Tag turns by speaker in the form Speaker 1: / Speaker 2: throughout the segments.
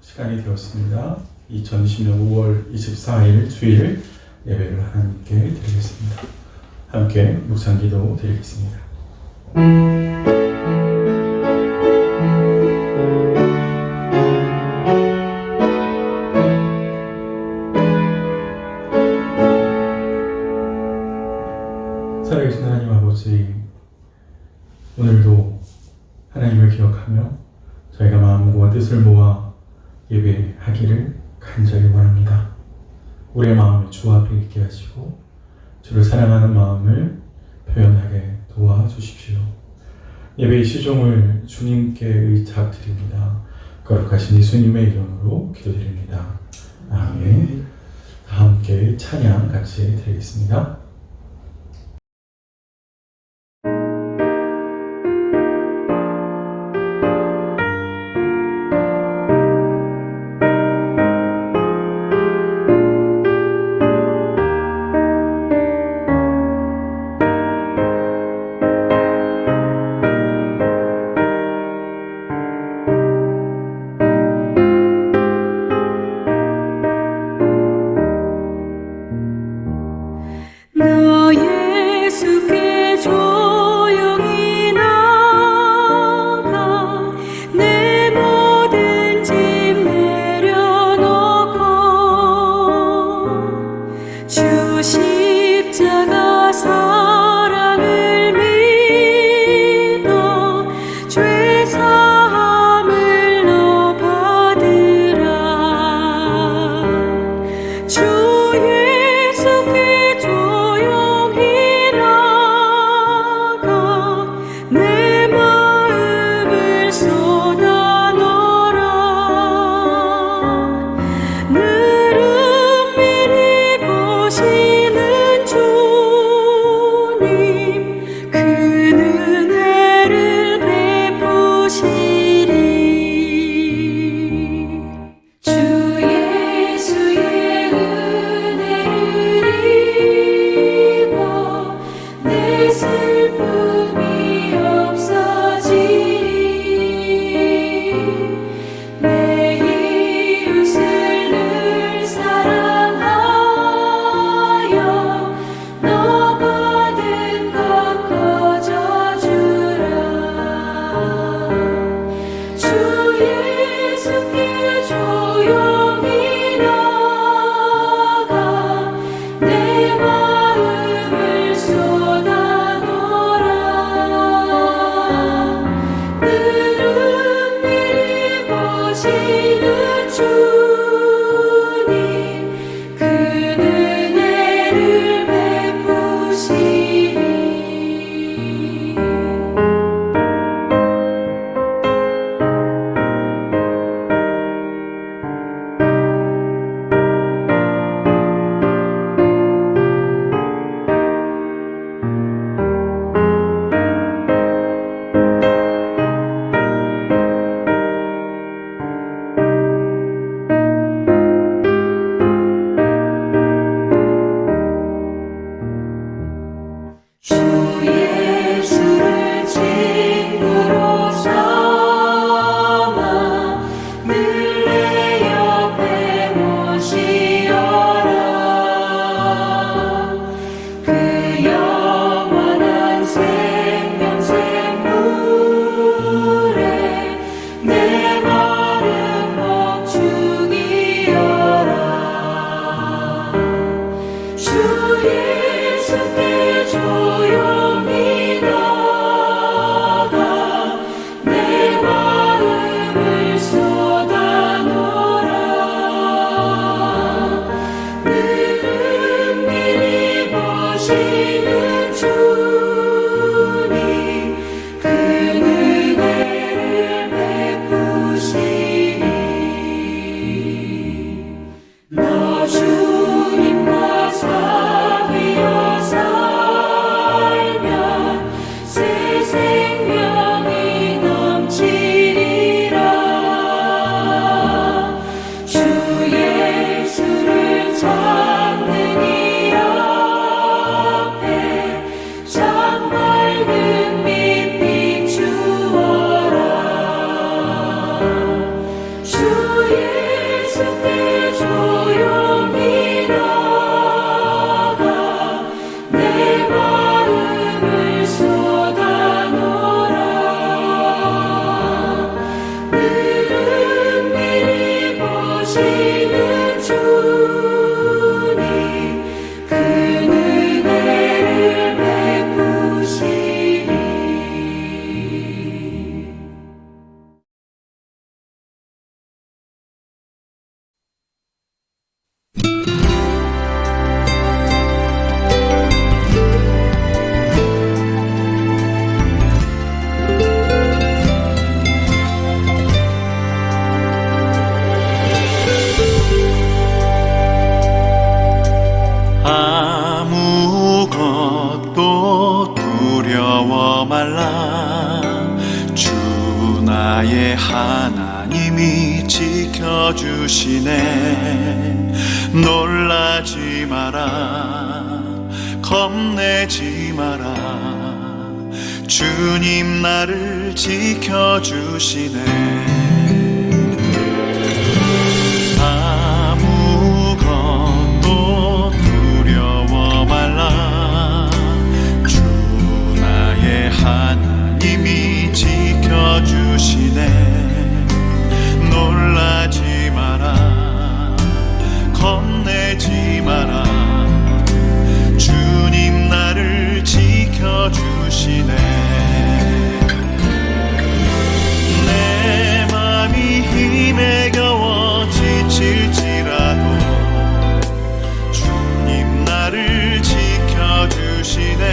Speaker 1: 시간이 되었습니다. 2020년 5월 24일 주일 예배를 하나님께 드리겠습니다. 함께 묵상기도 드리겠습니다. 살아계신 하나님 아버지, 오늘도 하나님을 기억하며 저희가 마음과 뜻을 모아 예배하기를 간절히 원합니다. 우리의 마음에 주 앞에 있게 하시고 주를 사랑하는 마음을 표현하게 도와주십시오. 예배의 시종을 주님께 의탁드립니다. 거룩하신 예수님의 이름으로 기도드립니다. 아멘. 다 함께 찬양 같이 드리겠습니다.
Speaker 2: 지켜주시네. 놀라지 마라, 겁내지 마라. 주님 나를 지켜주시네. 아무것도 두려워 말라. 주 나의 하나님이 지켜주시네. 놀라지 마라, 겁내지 마라. 주님 나를 지켜주시네. 내 맘이 힘에 겨워 지칠지라도 주님 나를 지켜주시네.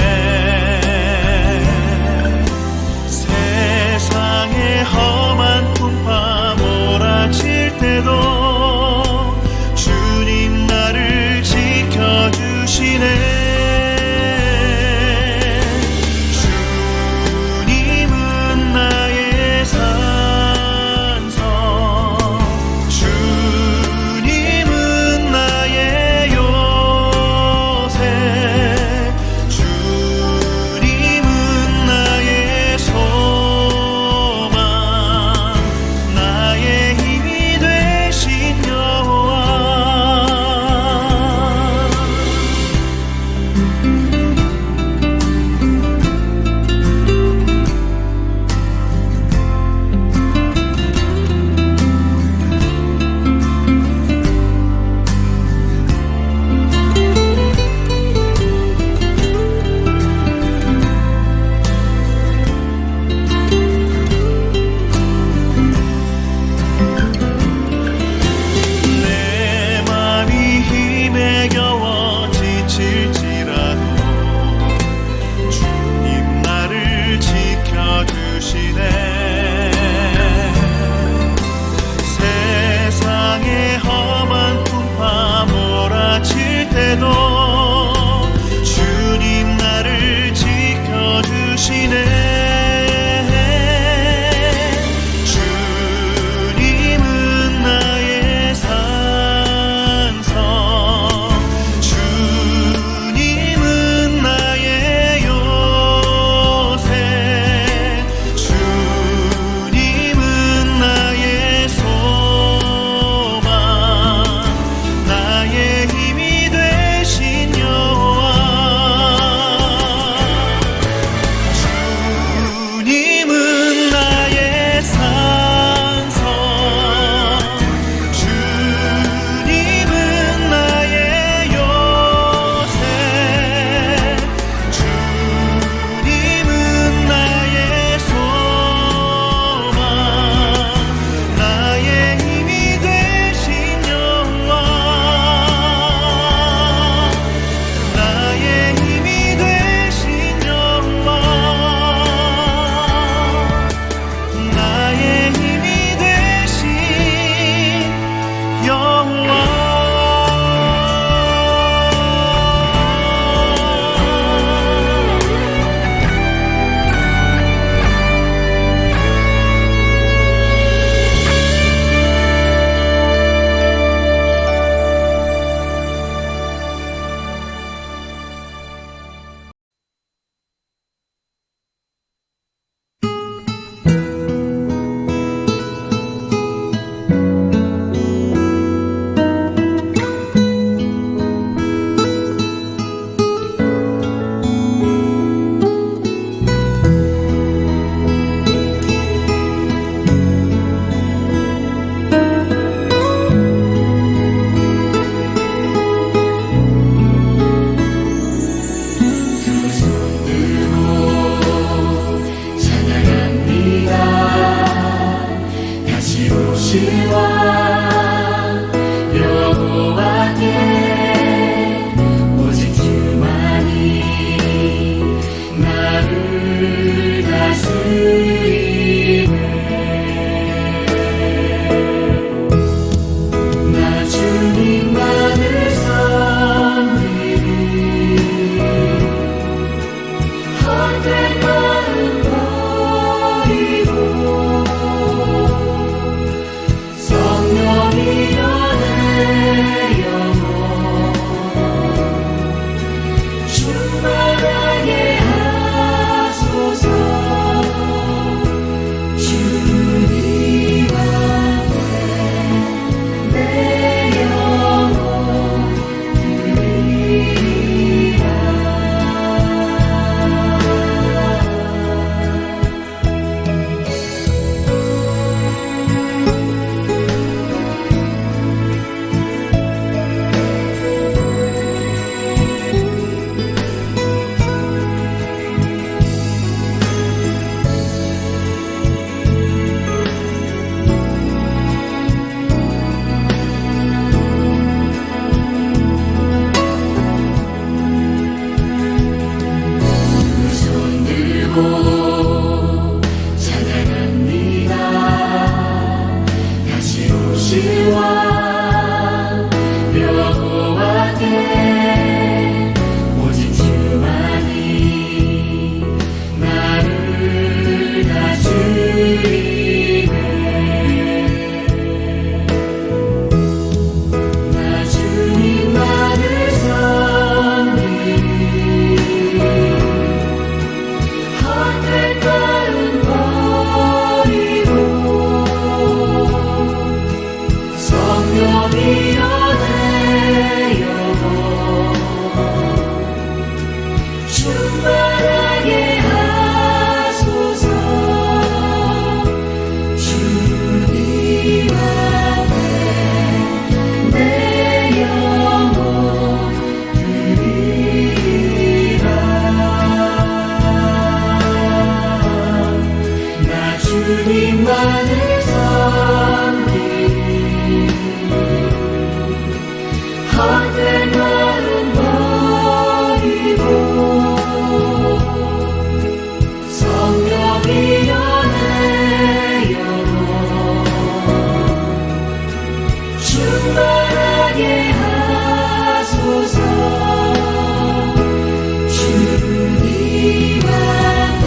Speaker 2: 세상의 험한 풍파 몰아칠 때도 주님 나를 지켜주시네. 주님은 나의 산성, 주님은 나의 요새, 주님은 나의 소망, 나의 힘이 되신 여호와. 내 맘이 힘에 겨워 지칠지라도 주님 나를 지켜주시네. 세상의 험한 풍파 몰아칠 때도 주님 나를 지켜주시네. 주님은 나의 산성, 주님은 나의 요새, 주님은 나의 소망, 나의 힘이 되신 여호와. 주님은 나의 산성, 주님은 나의 요새, 주님은 나의 소망, 나의 힘이 되신 여호와. 나의 힘이 되신 여호와. 나의 힘이 되신 여호와. 성령
Speaker 3: 영혼 충만하게 하소서. 주님 앞에 내 영혼 드리라. 손 들고 찬양합니다. 다시 오실 왕 여호와께 오직 주만이 나를 다스리네. 나 주님만을 섬기리. 헛된 마음 버리고 성령이여 내 영혼 충만하게 하소서. 주님 앞에 내 영혼 드리라. 나 주님만을 섬기리. 헛된 마음 버리고 성령이여 내 영혼 충만하게 하소서. 주님 앞에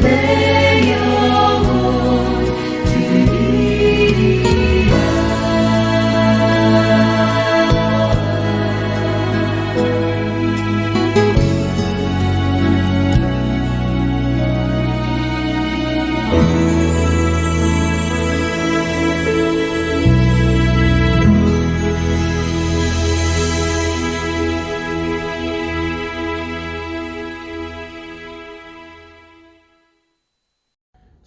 Speaker 3: 내 영혼 드리라.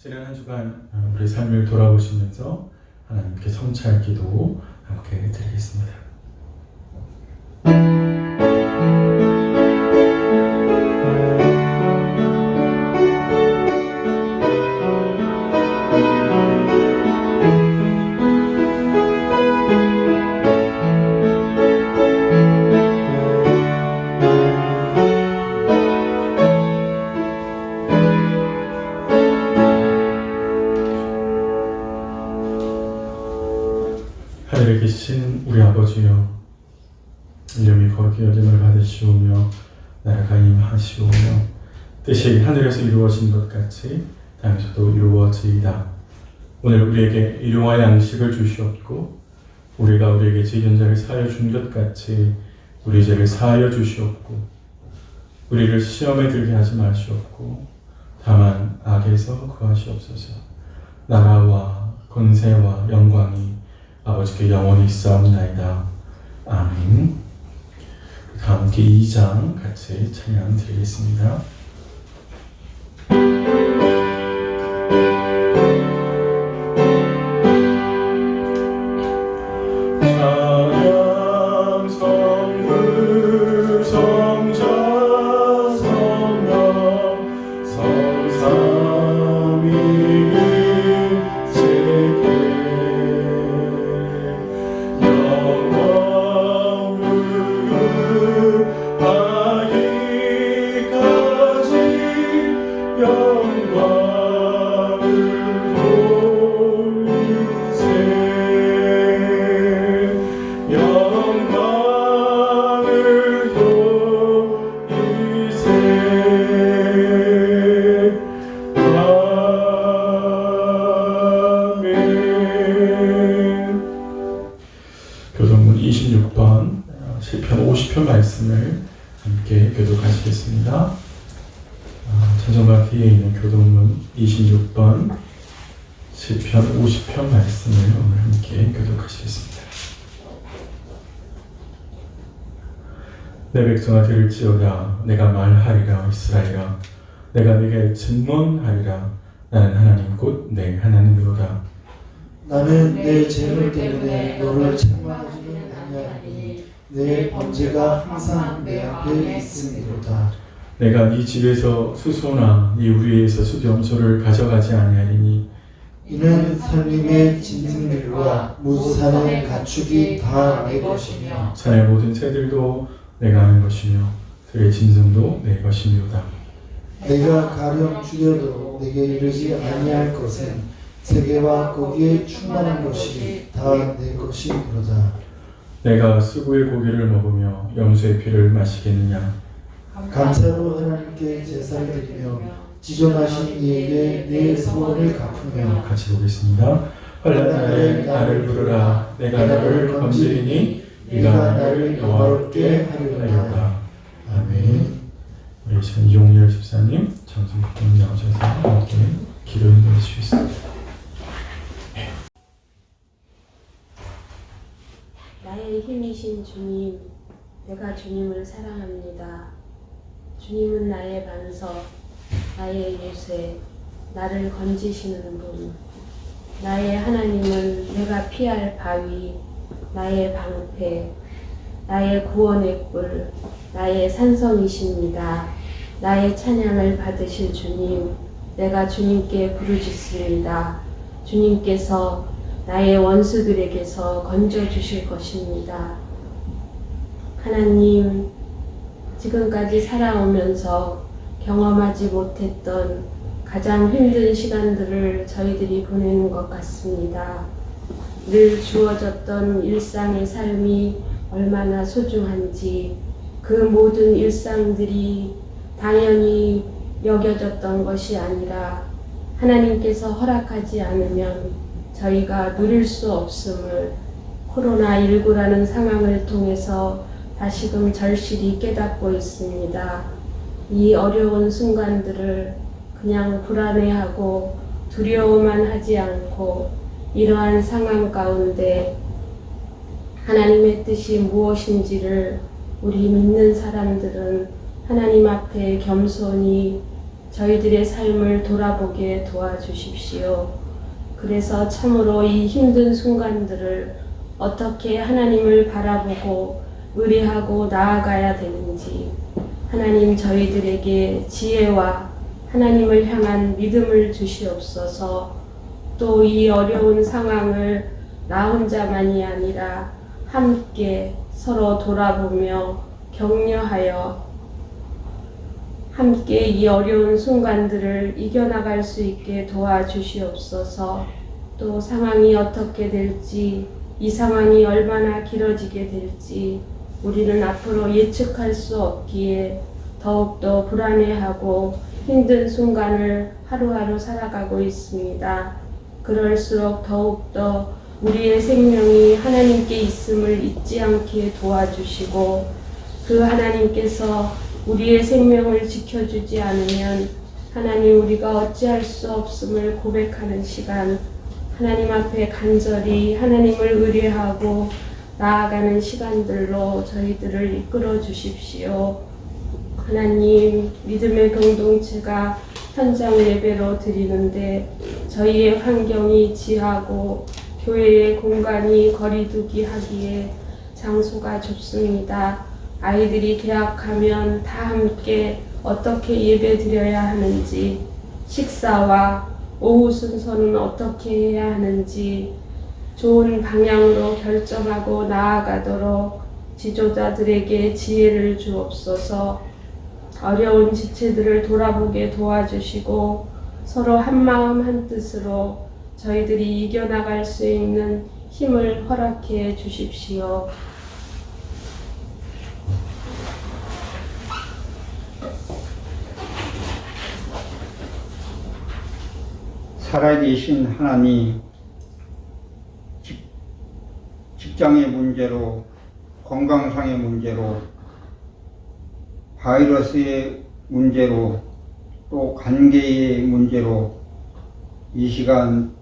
Speaker 1: 지난 한 주간 우리 삶을 돌아보시면서 하나님께 성찰 기도 함께 드리겠습니다. 하늘에 계신 우리 아버지여, 이름이 거룩히 여김을 받으시오며 나라가 임하시오며 뜻이 하늘에서 이루어진 것 같이 땅에서도 이루어지이다. 오늘 우리에게 일용할 양식을 주시옵고 우리가 우리에게 지은 자를 사하여 준 것 같이 우리 죄를 사하여 주시옵고 우리를 시험에 들게 하지 마시옵고 다만 악에서 구하시옵소서. 나라와 권세와 영광이 아버지께 영원히 있사옵나이다. 아멘. 다 함께 2장 같이 찬양 드리겠습니다. 찬양 성부 성자 성령 성삼위일 제게 영원으로 하기까지 시편 50편 말씀을 함께 교독하시겠습니다. 천정방 뒤에 있는 교독문 26번 시편 50편 말씀을 오늘 함께 교독하시겠습니다. 내 백성아 들을지어다. 내가 말하리라. 이스라엘아, 내가 네게 증언하리라. 나는 하나님 곧 내 하나님이로다.
Speaker 4: 나는 내 죄물 때문에 너를 책망하지는 아니하니 내 범죄가 항상 내 앞에 있음이로다.
Speaker 1: 내가 네 집에서 수소나 네 우리에서 수염소를 가져가지 아니하리니
Speaker 4: 이는 살림의 짐승들과 무사는 가축이 다 내 것이며
Speaker 1: 산의 모든 새들도 내가 하는 것이며 들의 짐승도 내 것이니로다.
Speaker 4: 내가 가령 죽여도 내게 이르지 아니할 것은 세계와 거기에 충만한 것이 다 내 것이니로다.
Speaker 1: 내가 수구의 고기를 먹으며 염소의 피를 마시겠느냐.
Speaker 4: 감사로 하나님께 제사를 드리며 지존하신 이에게 내 소원을 갚으며
Speaker 1: 같이 보겠습니다. 환난 날에 나를 부르라. 내가 너를 건지리니 네가 나를 영화롭게 하리로다. 아멘. 우리 지금 이용렬 집사님, 장순국님 나오셔서 함께 기도 인도해 주시겠습니다.
Speaker 5: 나의 힘이신 주님, 내가 주님을 사랑합니다. 주님은 나의 반석, 나의 요새, 나를 건지시는 분. 나의 하나님은 내가 피할 바위, 나의 방패, 나의 구원의 뿔, 나의 산성이십니다. 나의 찬양을 받으실 주님, 내가 주님께 부르짖습니다. 주님께서 나의 원수들에게서 건져주실 것입니다. 하나님, 지금까지 살아오면서 경험하지 못했던 가장 힘든 시간들을 저희들이 보내는 것 같습니다. 늘 주어졌던 일상의 삶이 얼마나 소중한지, 그 모든 일상들이 당연히 여겨졌던 것이 아니라 하나님께서 허락하지 않으면 저희가 누릴 수 없음을 코로나19라는 상황을 통해서 다시금 절실히 깨닫고 있습니다. 이 어려운 순간들을 그냥 불안해하고 두려워만 하지 않고 이러한 상황 가운데 하나님의 뜻이 무엇인지를 우리 믿는 사람들은 하나님 앞에 겸손히 저희들의 삶을 돌아보게 도와주십시오. 그래서 참으로 이 힘든 순간들을 어떻게 하나님을 바라보고 의뢰하고 나아가야 되는지 하나님 저희들에게 지혜와 하나님을 향한 믿음을 주시옵소서. 또 이 어려운 상황을 나 혼자만이 아니라 함께 서로 돌아보며 격려하여 함께 이 어려운 순간들을 이겨나갈 수 있게 도와주시옵소서. 또 상황이 어떻게 될지, 이 상황이 얼마나 길어지게 될지 우리는 앞으로 예측할 수 없기에 더욱더 불안해하고 힘든 순간을 하루하루 살아가고 있습니다. 그럴수록 더욱더 우리의 생명이 하나님께 있음을 잊지 않게 도와주시고, 그 하나님께서 우리의 생명을 지켜주지 않으면 하나님 우리가 어찌할 수 없음을 고백하는 시간, 하나님 앞에 간절히 하나님을 의뢰하고 나아가는 시간들로 저희들을 이끌어 주십시오. 하나님, 믿음의 공동체가 현장 예배로 드리는데 저희의 환경이 지하고 교회의 공간이 거리두기 하기에 장소가 좁습니다. 아이들이 개학하면 다 함께 어떻게 예배 드려야 하는지, 식사와 오후 순서는 어떻게 해야 하는지 좋은 방향으로 결정하고 나아가도록 지도자들에게 지혜를 주옵소서. 어려운 지체들을 돌아보게 도와주시고 서로 한마음 한뜻으로 저희들이 이겨나갈 수 있는 힘을 허락해 주십시오.
Speaker 6: 살아계신 하나님, 직장의 문제로 건강상의 문제로, 바이러스의 문제로, 또 관계의 문제로 이 시간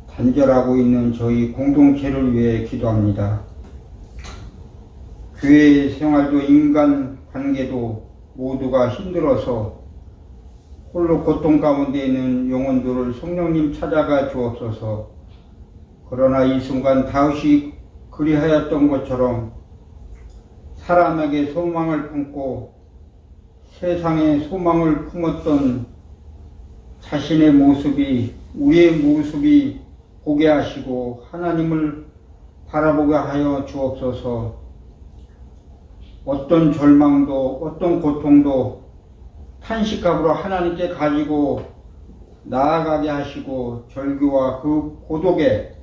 Speaker 6: 단절하고 있는 저희 공동체를 위해 기도합니다. 교회 생활도 인간 관계도 모두가 힘들어서 홀로 고통 가운데 있는 영혼들을 성령님 찾아가 주옵소서. 그러나 이 순간 다윗이 그리하였던 것처럼 사람에게 소망을 품고 세상에 소망을 품었던 자신의 모습이, 우리의 모습이 보게 하시고 하나님을 바라보게 하여 주옵소서. 어떤 절망도 어떤 고통도 탄식함으로 하나님께 가지고 나아가게 하시고 절규와 그 고독에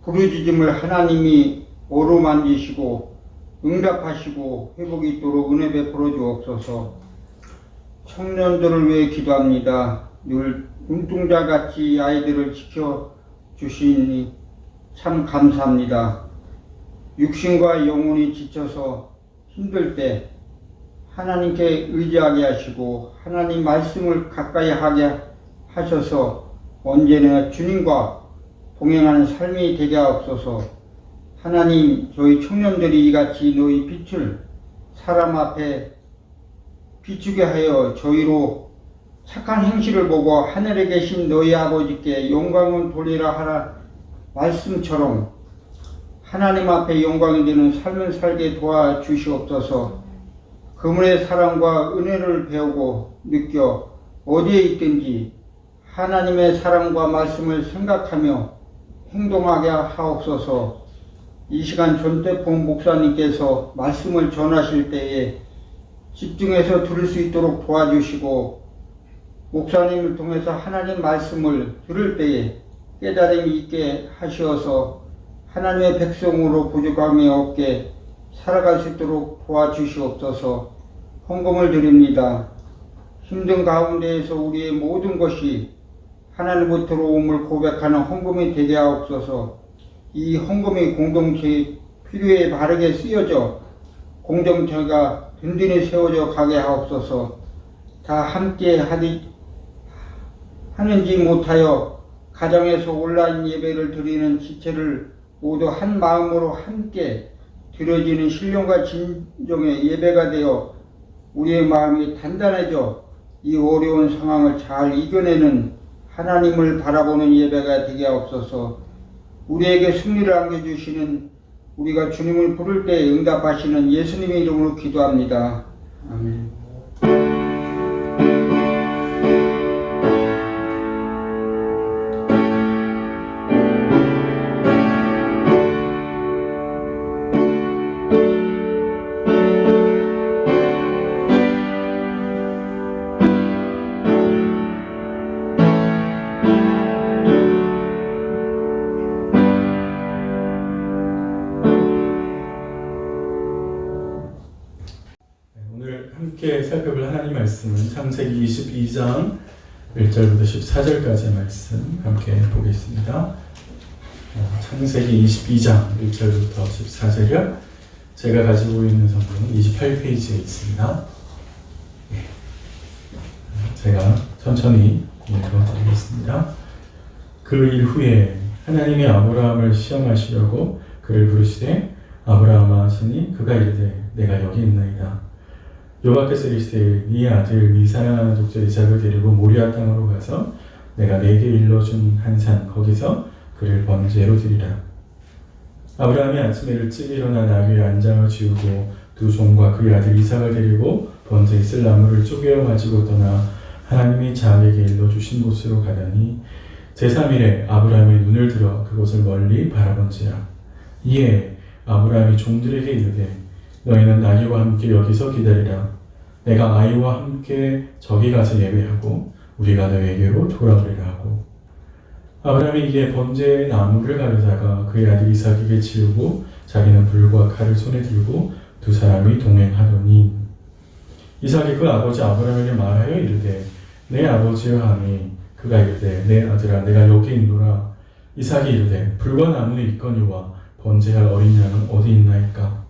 Speaker 6: 부르짖음을 하나님이 어루만지시고 응답하시고 회복이 있도록 은혜 베풀어 주옵소서. 청년들을 위해 기도합니다. 늘 눈동자같이 아이들을 지켜주시니 참 감사합니다. 육신과 영혼이 지쳐서 힘들 때 하나님께 의지하게 하시고 하나님 말씀을 가까이 하게 하셔서 언제나 주님과 동행하는 삶이 되게 하옵소서. 하나님, 저희 청년들이 이같이 너희 빛을 사람 앞에 비추게 하여 저희로 착한 행실을 보고 하늘에 계신 너희 아버지께 영광을 돌리라 하라 말씀처럼 하나님 앞에 영광이 되는 삶을 살게 도와주시옵소서. 그분의 사랑과 은혜를 배우고 느껴 어디에 있든지 하나님의 사랑과 말씀을 생각하며 행동하게 하옵소서. 이 시간 전태풍 목사님께서 말씀을 전하실 때에 집중해서 들을 수 있도록 도와주시고 목사님을 통해서 하나님 말씀을 들을 때에 깨달음이 있게 하시어서 하나님의 백성으로 부족함이 없게 살아갈 수 있도록 도와주시옵소서. 헌금을 드립니다. 힘든 가운데에서 우리의 모든 것이 하나님부터로 옴을 고백하는 헌금이 되게 하옵소서. 이 헌금이 공동체의 필요에 바르게 쓰여져 공동체가 든든히 세워져 가게 하옵소서. 다 함께 하는지 못하여 가정에서 온라인 예배를 드리는 지체를 모두 한 마음으로 함께 드려지는 신령과 진정의 예배가 되어 우리의 마음이 단단해져 이 어려운 상황을 잘 이겨내는 하나님을 바라보는 예배가 되게 하옵소서. 우리에게 승리를 안겨주시는, 우리가 주님을 부를 때 응답하시는 예수님의 이름으로 기도합니다. 아멘.
Speaker 1: 함께 살펴볼 하나님 말씀은 창세기 22장 1절부터 14절까지의 말씀 함께 보겠습니다. 창세기 22장 1절부터 14절이요. 제가 가지고 있는 성경은 28페이지에 있습니다. 제가 천천히 읽어드리겠습니다. 그 일 후에 하나님이 아브라함을 시험하시려고 그를 부르시되 아브라함아 하시니 그가 이르되 내가 여기 있나이다. 여호와께서 이르시되 네 아들 네 사랑하는 독자 이삭을 데리고 모리아 땅으로 가서 내가 네게 일러준 한 산 거기서 그를 번제로 드리라. 아브라함이 아침에 일찍 일어나 나귀의 안장을 지우고 두 종과 그의 아들 이삭을 데리고 번제에 쓸 나무를 쪼개어 가지고 떠나 하나님이 자기에게 일러주신 곳으로 가다니 제3일에 아브라함이 눈을 들어 그곳을 멀리 바라본지라. 이에 아브라함이 종들에게 이르되 너희는 나귀와 함께 여기서 기다리라. 내가 아이와 함께 저기 가서 예배하고 우리가 너희에게로 돌아오리라 하고 아브라함이 이에 번제의 나무를 가려다가 그의 아들 이삭에게 지우고 자기는 불과 칼을 손에 들고 두 사람이 동행하더니 이삭이 그 아버지 아브라함에게 말하여 이르되 내 아버지여 하니 그가 이르되 내 아들아 내가 여기 있노라. 이삭이 이르되 불과 나무는 있거니와 번제할 어린 양은 어디 있나이까.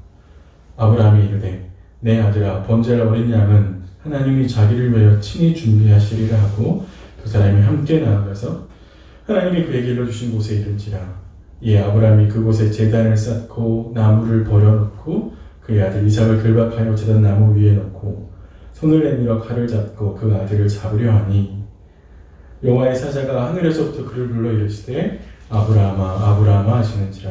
Speaker 1: 아브라함이 이르되 내 아들아 번제할 어린 양은 하나님이 자기를 위하여 친히 준비하시리라 하고 두 사람이 함께 나아가서 하나님이 그에게 일러주신 곳에 이른지라. 이에 아브라함이 그곳에 제단을 쌓고 나무를 버려놓고 그의 아들 이삭을 결박하여 제단 나무 위에 놓고 손을 내밀어 칼을 잡고 그 아들을 잡으려 하니 여호와의 사자가 하늘에서부터 그를 불러 이르시되 아브라함아 아브라함아 하시는지라.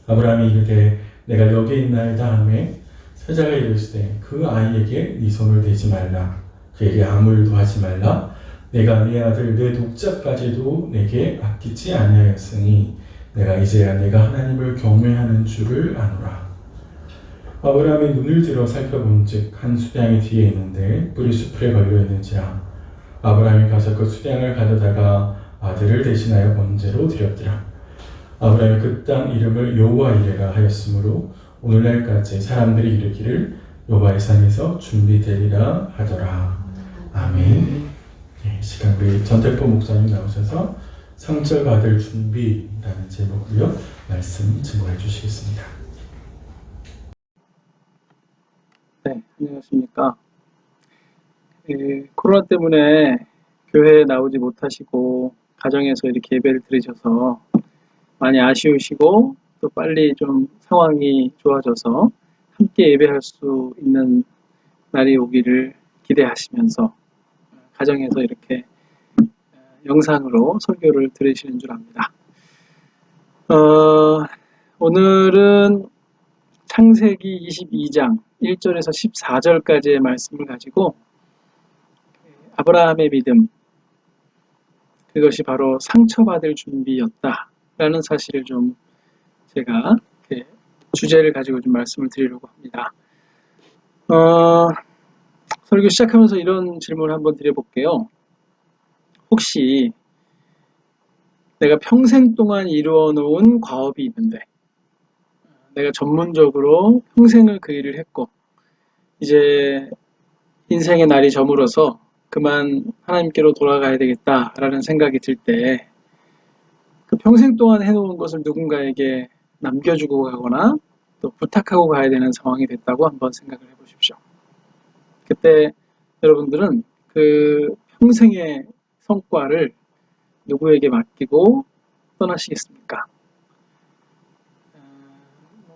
Speaker 1: 아브라함이 이르되 내가 여기 있나이다 하매 사자가 이르시되 그 아이에게 네 손을 대지 말라. 그에게 아무 일도 하지 말라. 내가 네 아들 내 독자까지도 내게 아끼지 아니하였으니 내가 이제야 내가 하나님을 경외하는 줄을 아노라. 아브라함이 눈을 들어 살펴본즉 한 수량이 뒤에 있는데 뿔이 수풀에 걸려 있는지라. 아브라함이 가서 그 수량을 가져다가 아들을 대신하여 번제로 드렸더라. 아브라함이 그 땅 이름을 여호와 이레라 하였으므로 오늘날까지 사람들이 이르기를 여호와의 산에서 준비되리라 하더라. 아멘. 네, 시간 우리 전태포 목사님 나오셔서 상절 받을 준비라는 제목으로 말씀 증거해 주시겠습니다.
Speaker 7: 네, 안녕하십니까. 코로나 때문에 교회에 나오지 못하시고 가정에서 이렇게 예배를 드리셔서 많이 아쉬우시고 또 빨리 좀 상황이 좋아져서 함께 예배할 수 있는 날이 오기를 기대하시면서 가정에서 이렇게 영상으로 설교를 들으시는 줄 압니다. 오늘은 창세기 22장 1절에서 14절까지의 말씀을 가지고 아브라함의 믿음, 그것이 바로 상처받을 준비였다라는 사실을 좀 제가 이렇게 주제를 가지고 좀 말씀을 드리려고 합니다. 설교 시작하면서 이런 질문을 한번 드려볼게요. 혹시 내가 평생 동안 이루어 놓은 과업이 있는데 내가 전문적으로 평생을 그 일을 했고 이제 인생의 날이 저물어서 그만 하나님께로 돌아가야 되겠다라는 생각이 들 때 그 평생 동안 해놓은 것을 누군가에게 남겨주고 가거나 또 부탁하고 가야 되는 상황이 됐다고 한번 생각을 해보십시오. 그때 여러분들은 그 평생의 성과를 누구에게 맡기고 떠나시겠습니까?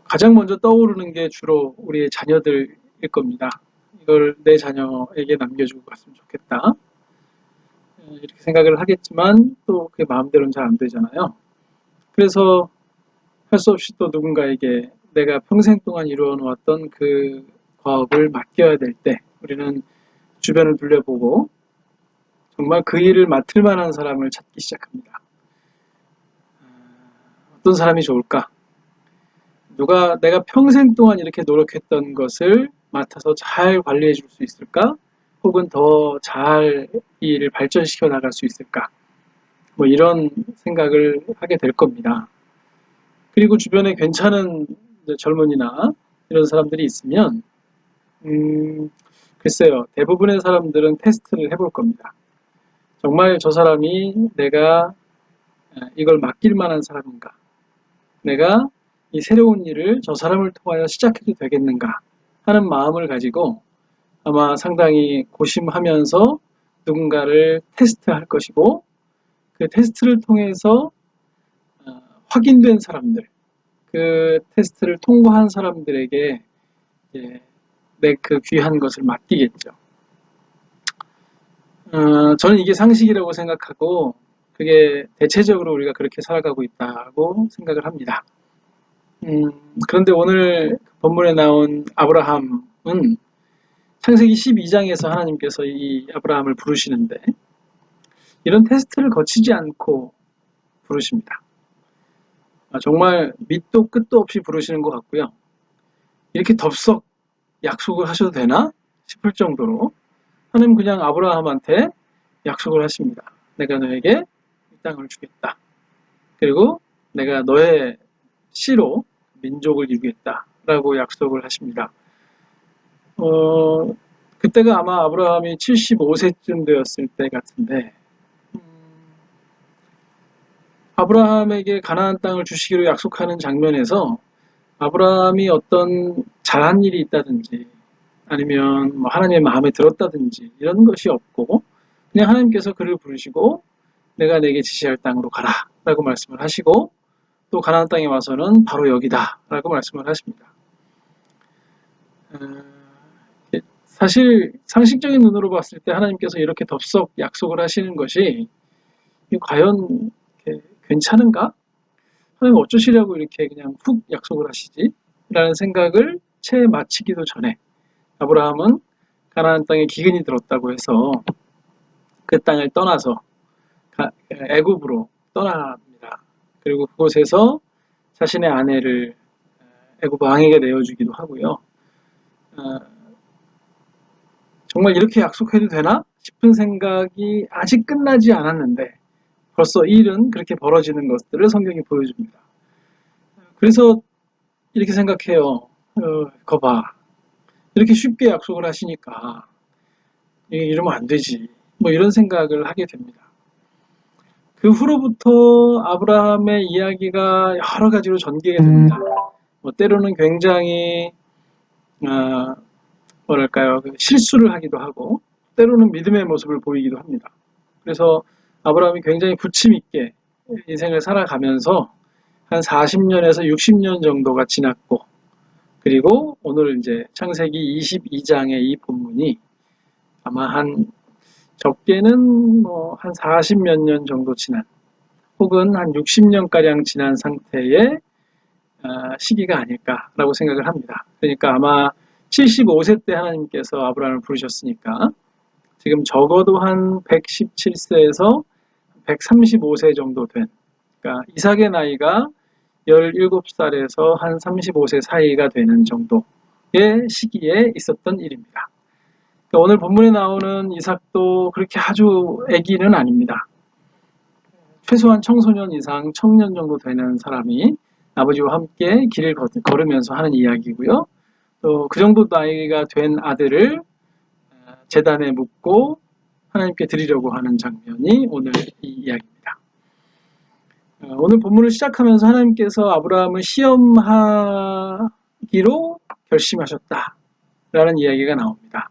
Speaker 7: 가장 먼저 떠오르는 게 주로 우리의 자녀들일 겁니다. 이걸 내 자녀에게 남겨주고 갔으면 좋겠다. 이렇게 생각을 하겠지만 또 그게 마음대로는 잘 안 되잖아요. 그래서 할 수 없이 또 누군가에게 내가 평생 동안 이루어 놓았던 그 과업을 맡겨야 될 때 우리는 주변을 둘러보고 정말 그 일을 맡을 만한 사람을 찾기 시작합니다. 어떤 사람이 좋을까? 누가 내가 평생 동안 이렇게 노력했던 것을 맡아서 잘 관리해 줄 수 있을까? 혹은 더 잘 이 일을 발전시켜 나갈 수 있을까? 뭐 이런 생각을 하게 될 겁니다. 그리고 주변에 괜찮은 젊은이나 이런 사람들이 있으면 글쎄요, 대부분의 사람들은 테스트를 해볼 겁니다. 정말 저 사람이 내가 이걸 맡길 만한 사람인가? 내가 이 새로운 일을 저 사람을 통하여 시작해도 되겠는가 하는 마음을 가지고 아마 상당히 고심하면서 누군가를 테스트할 것이고 그 테스트를 통해서 확인된 사람들, 그 테스트를 통과한 사람들에게 내 그 귀한 것을 맡기겠죠. 저는 이게 상식이라고 생각하고 그게 대체적으로 우리가 그렇게 살아가고 있다고 생각을 합니다. 그런데 오늘 본문에 나온 아브라함은 창세기 12장에서 하나님께서 이 아브라함을 부르시는데 이런 테스트를 거치지 않고 부르십니다. 정말 밑도 끝도 없이 부르시는 것 같고요. 이렇게 덥석 약속을 하셔도 되나 싶을 정도로 하나님 그냥 아브라함한테 약속을 하십니다. 내가 너에게 이 땅을 주겠다. 그리고 내가 너의 씨로 민족을 이루겠다 라고 약속을 하십니다. 그때가 아마 아브라함이 75세쯤 되었을 때 같은데 아브라함에게 가나안 땅을 주시기로 약속하는 장면에서 아브라함이 어떤 잘한 일이 있다든지 아니면 뭐 하나님의 마음에 들었다든지 이런 것이 없고 그냥 하나님께서 그를 부르시고 내가 내게 지시할 땅으로 가라 라고 말씀을 하시고 또 가나안 땅에 와서는 바로 여기다 라고 말씀을 하십니다. 사실 상식적인 눈으로 봤을 때 하나님께서 이렇게 덥석 약속을 하시는 것이 과연 괜찮은가? 하나님 어쩌시려고 이렇게 그냥 훅 약속을 하시지? 라는 생각을 채 마치기도 전에 아브라함은 가나안 땅에 기근이 들었다고 해서 그 땅을 떠나서 애굽으로 떠납니다. 그리고 그곳에서 자신의 아내를 애굽 왕에게 내어주기도 하고요. 정말 이렇게 약속해도 되나 싶은 생각이 아직 끝나지 않았는데 벌써 일은 그렇게 벌어지는 것들을 성경이 보여줍니다. 그래서 이렇게 생각해요. 거봐. 이렇게 쉽게 약속을 하시니까 이러면 안 되지. 뭐 이런 생각을 하게 됩니다. 그 후로부터 아브라함의 이야기가 여러 가지로 전개가 됩니다. 뭐 때로는 굉장히 뭐랄까요, 실수를 하기도 하고 때로는 믿음의 모습을 보이기도 합니다. 그래서 아브라함이 굉장히 부침 있게 인생을 살아가면서 한 40년에서 60년 정도가 지났고 그리고 오늘 이제 창세기 22장의 이 본문이 아마 한 적게는 뭐 한 40몇 년 정도 지난 혹은 한 60년가량 지난 상태의 시기가 아닐까라고 생각을 합니다. 그러니까 아마 75세 때 하나님께서 아브라함을 부르셨으니까 지금 적어도 한 117세에서 135세 정도 된 그러니까 이삭의 나이가 17살에서 한 35세 사이가 되는 정도의 시기에 있었던 일입니다. 그러니까 오늘 본문에 나오는 이삭도 그렇게 아주 아기는 아닙니다. 최소한 청소년 이상 청년 정도 되는 사람이 아버지와 함께 길을 걸으면서 하는 이야기고요. 또 그 정도 나이가 된 아들을 제단에 묻고 하나님께 드리려고 하는 장면이 오늘 이 이야기입니다. 오늘 본문을 시작하면서 하나님께서 아브라함을 시험하기로 결심하셨다라는 이야기가 나옵니다.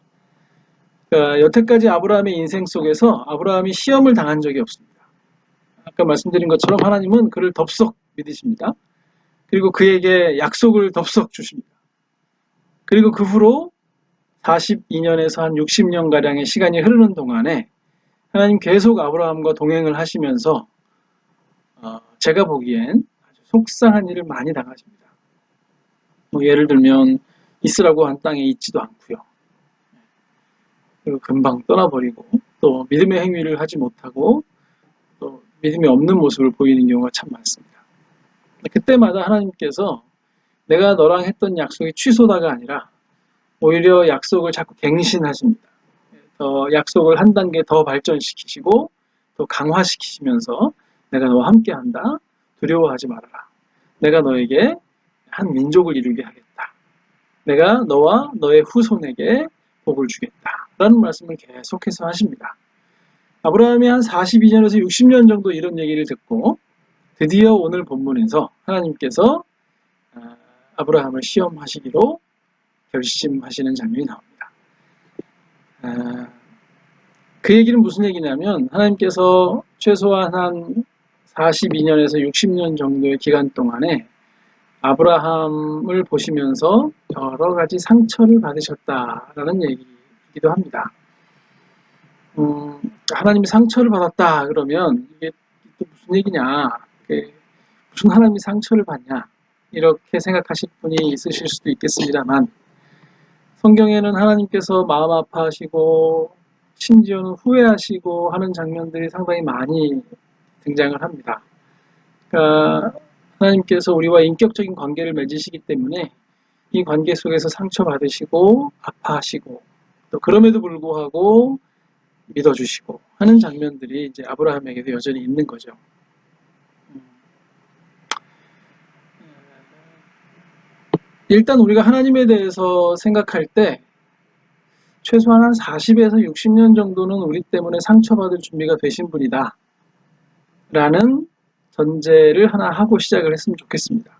Speaker 7: 그러니까 여태까지 아브라함의 인생 속에서 아브라함이 시험을 당한 적이 없습니다. 아까 말씀드린 것처럼 하나님은 그를 덥석 믿으십니다. 그리고 그에게 약속을 덥석 주십니다. 그리고 그 후로 42년에서 한 60년가량의 시간이 흐르는 동안에 하나님 계속 아브라함과 동행을 하시면서 제가 보기엔 아주 속상한 일을 많이 당하십니다. 뭐 예를 들면 있으라고 한 땅에 있지도 않고요. 그리고 금방 떠나버리고 또 믿음의 행위를 하지 못하고 또 믿음이 없는 모습을 보이는 경우가 참 많습니다. 그때마다 하나님께서 내가 너랑 했던 약속이 취소다가 아니라 오히려 약속을 자꾸 갱신하십니다. 더 약속을 한 단계 더 발전시키시고 또 강화시키시면서 내가 너와 함께한다. 두려워하지 말아라. 내가 너에게 한 민족을 이루게 하겠다. 내가 너와 너의 후손에게 복을 주겠다. 라는 말씀을 계속해서 하십니다. 아브라함이 한 42년에서 60년 정도 이런 얘기를 듣고 드디어 오늘 본문에서 하나님께서 아브라함을 시험하시기로 결심하시는 장면이 나옵니다. 그 얘기는 무슨 얘기냐면 하나님께서 최소한 한 42년에서 60년 정도의 기간 동안에 아브라함을 보시면서 여러 가지 상처를 받으셨다라는 얘기이기도 합니다. 하나님이 상처를 받았다 그러면 이게 또 무슨 얘기냐, 무슨 하나님이 상처를 받냐 이렇게 생각하실 분이 있으실 수도 있겠습니다만 성경에는 하나님께서 마음 아파하시고 심지어는 후회하시고 하는 장면들이 상당히 많이 등장을 합니다. 그러니까 하나님께서 우리와 인격적인 관계를 맺으시기 때문에 이 관계 속에서 상처받으시고 아파하시고 또 그럼에도 불구하고 믿어주시고 하는 장면들이 이제 아브라함에게도 여전히 있는 거죠. 일단 우리가 하나님에 대해서 생각할 때 최소한 한 40에서 60년 정도는 우리 때문에 상처받을 준비가 되신 분이다 라는 전제를 하나 하고 시작을 했으면 좋겠습니다.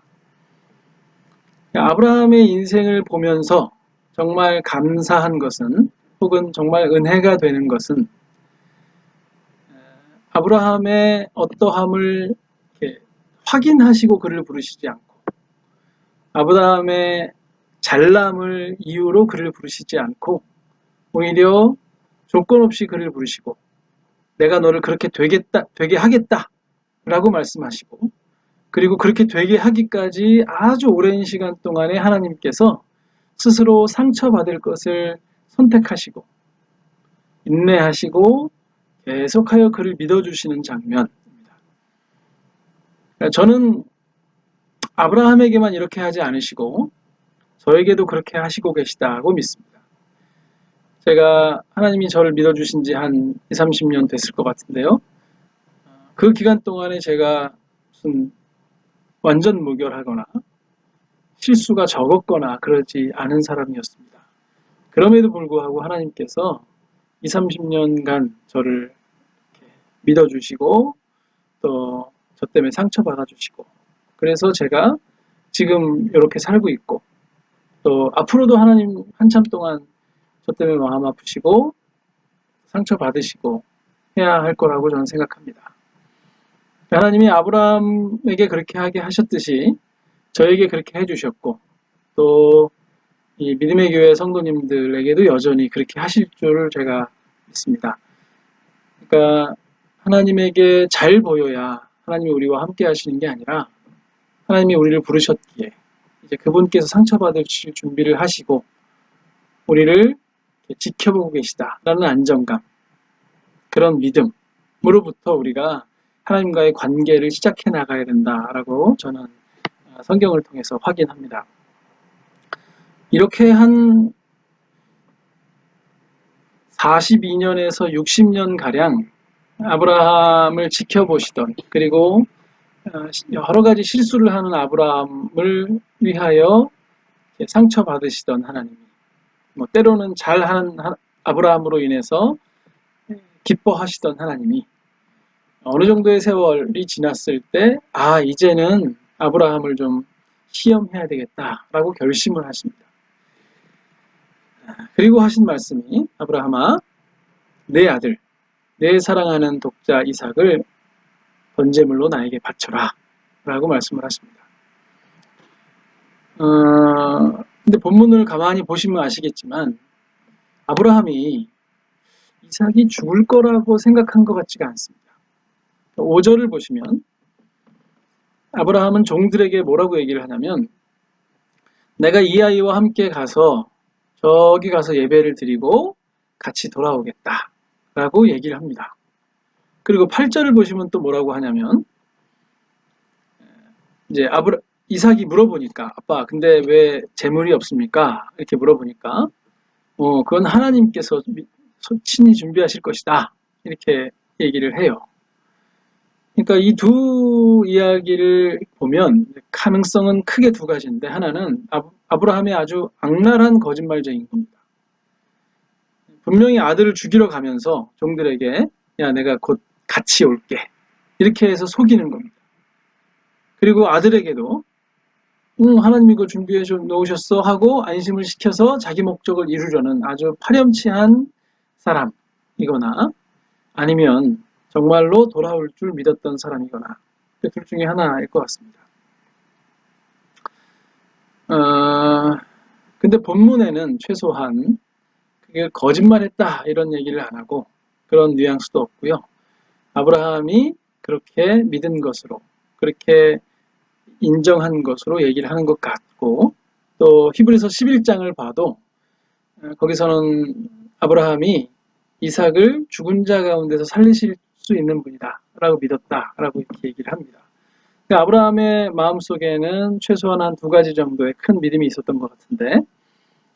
Speaker 7: 아브라함의 인생을 보면서 정말 감사한 것은, 혹은 정말 은혜가 되는 것은, 아브라함의 어떠함을 이렇게 확인하시고 그를 부르시지 않고, 아브라함의 잘남을 이유로 그를 부르시지 않고, 오히려 조건 없이 그를 부르시고, 내가 너를 그렇게 되게 하겠다 라고 말씀하시고, 그리고 그렇게 되게 하기까지 아주 오랜 시간 동안에 하나님께서 스스로 상처받을 것을 선택하시고 인내하시고 계속하여 그를 믿어주시는 장면입니다. 저는 아브라함에게만 이렇게 하지 않으시고 저에게도 그렇게 하시고 계시다고 믿습니다. 제가 하나님이 저를 믿어주신 지 한 20, 30년 됐을 것 같은데요. 그 기간 동안에 제가 무슨 완전 무결하거나 실수가 적었거나 그러지 않은 사람이었습니다. 그럼에도 불구하고 하나님께서 20, 30년간 저를 이렇게 믿어주시고 또 저 때문에 상처받아주시고, 그래서 제가 지금 이렇게 살고 있고, 또 앞으로도 하나님 한참 동안 저 때문에 마음 아프시고 상처받으시고 해야 할 거라고 저는 생각합니다. 하나님이 아브라함에게 그렇게 하게 하셨듯이 저에게 그렇게 해주셨고, 또 이 믿음의 교회 성도님들에게도 여전히 그렇게 하실 줄 제가 믿습니다. 그러니까 하나님에게 잘 보여야 하나님이 우리와 함께 하시는 게 아니라, 하나님이 우리를 부르셨기에 이제 그분께서 상처받으실 준비를 하시고 우리를 지켜보고 계시다라는 안정감, 그런 믿음으로부터 우리가 하나님과의 관계를 시작해 나가야 된다라고 저는 성경을 통해서 확인합니다. 이렇게 한 42년에서 60년 가량 아브라함을 지켜보시던, 그리고 여러 가지 실수를 하는 아브라함을 위하여 상처받으시던 하나님이, 때로는 잘하는 아브라함으로 인해서 기뻐하시던 하나님이 어느 정도의 세월이 지났을 때, 이제는 아브라함을 좀 시험해야 되겠다라고 결심을 하십니다. 그리고 하신 말씀이, 아브라함아, 내 아들, 내 사랑하는 독자 이삭을 번제물로 나에게 바쳐라 라고 말씀을 하십니다. 근데 본문을 가만히 보시면 아시겠지만 아브라함이 이삭이 죽을 거라고 생각한 것 같지가 않습니다. 5절을 보시면 아브라함은 종들에게 뭐라고 얘기를 하냐면, 내가 이 아이와 함께 가서 저기 가서 예배를 드리고 같이 돌아오겠다 라고 얘기를 합니다. 그리고 8절을 보시면 또 뭐라고 하냐면, 이제 이삭이 물어보니까, 아빠 근데 왜 재물이 없습니까? 이렇게 물어보니까 그건 하나님께서 친히 준비하실 것이다 이렇게 얘기를 해요. 그러니까 이 두 이야기를 보면 가능성은 크게 두 가지인데, 하나는 아브라함의 아주 악랄한 거짓말쟁이인 겁니다. 분명히 아들을 죽이러 가면서 종들에게 야 내가 곧 같이 올게 이렇게 해서 속이는 겁니다. 그리고 아들에게도 하나님이 이거 준비해 놓으셨어 하고 안심을 시켜서 자기 목적을 이루려는 아주 파렴치한 사람이거나, 아니면 정말로 돌아올 줄 믿었던 사람이거나, 그 둘 중에 하나일 것 같습니다. 근데 본문에는 최소한 그게 거짓말했다 이런 얘기를 안 하고 그런 뉘앙스도 없고요. 아브라함이 그렇게 믿은 것으로, 그렇게 인정한 것으로 얘기를 하는 것 같고, 또 히브리서 11장을 봐도 거기서는 아브라함이 이삭을 죽은 자 가운데서 살리실 수 있는 분이다 라고 믿었다 라고 이렇게 얘기를 합니다. 그러니까 아브라함의 마음속에는 최소한 한 두 가지 정도의 큰 믿음이 있었던 것 같은데,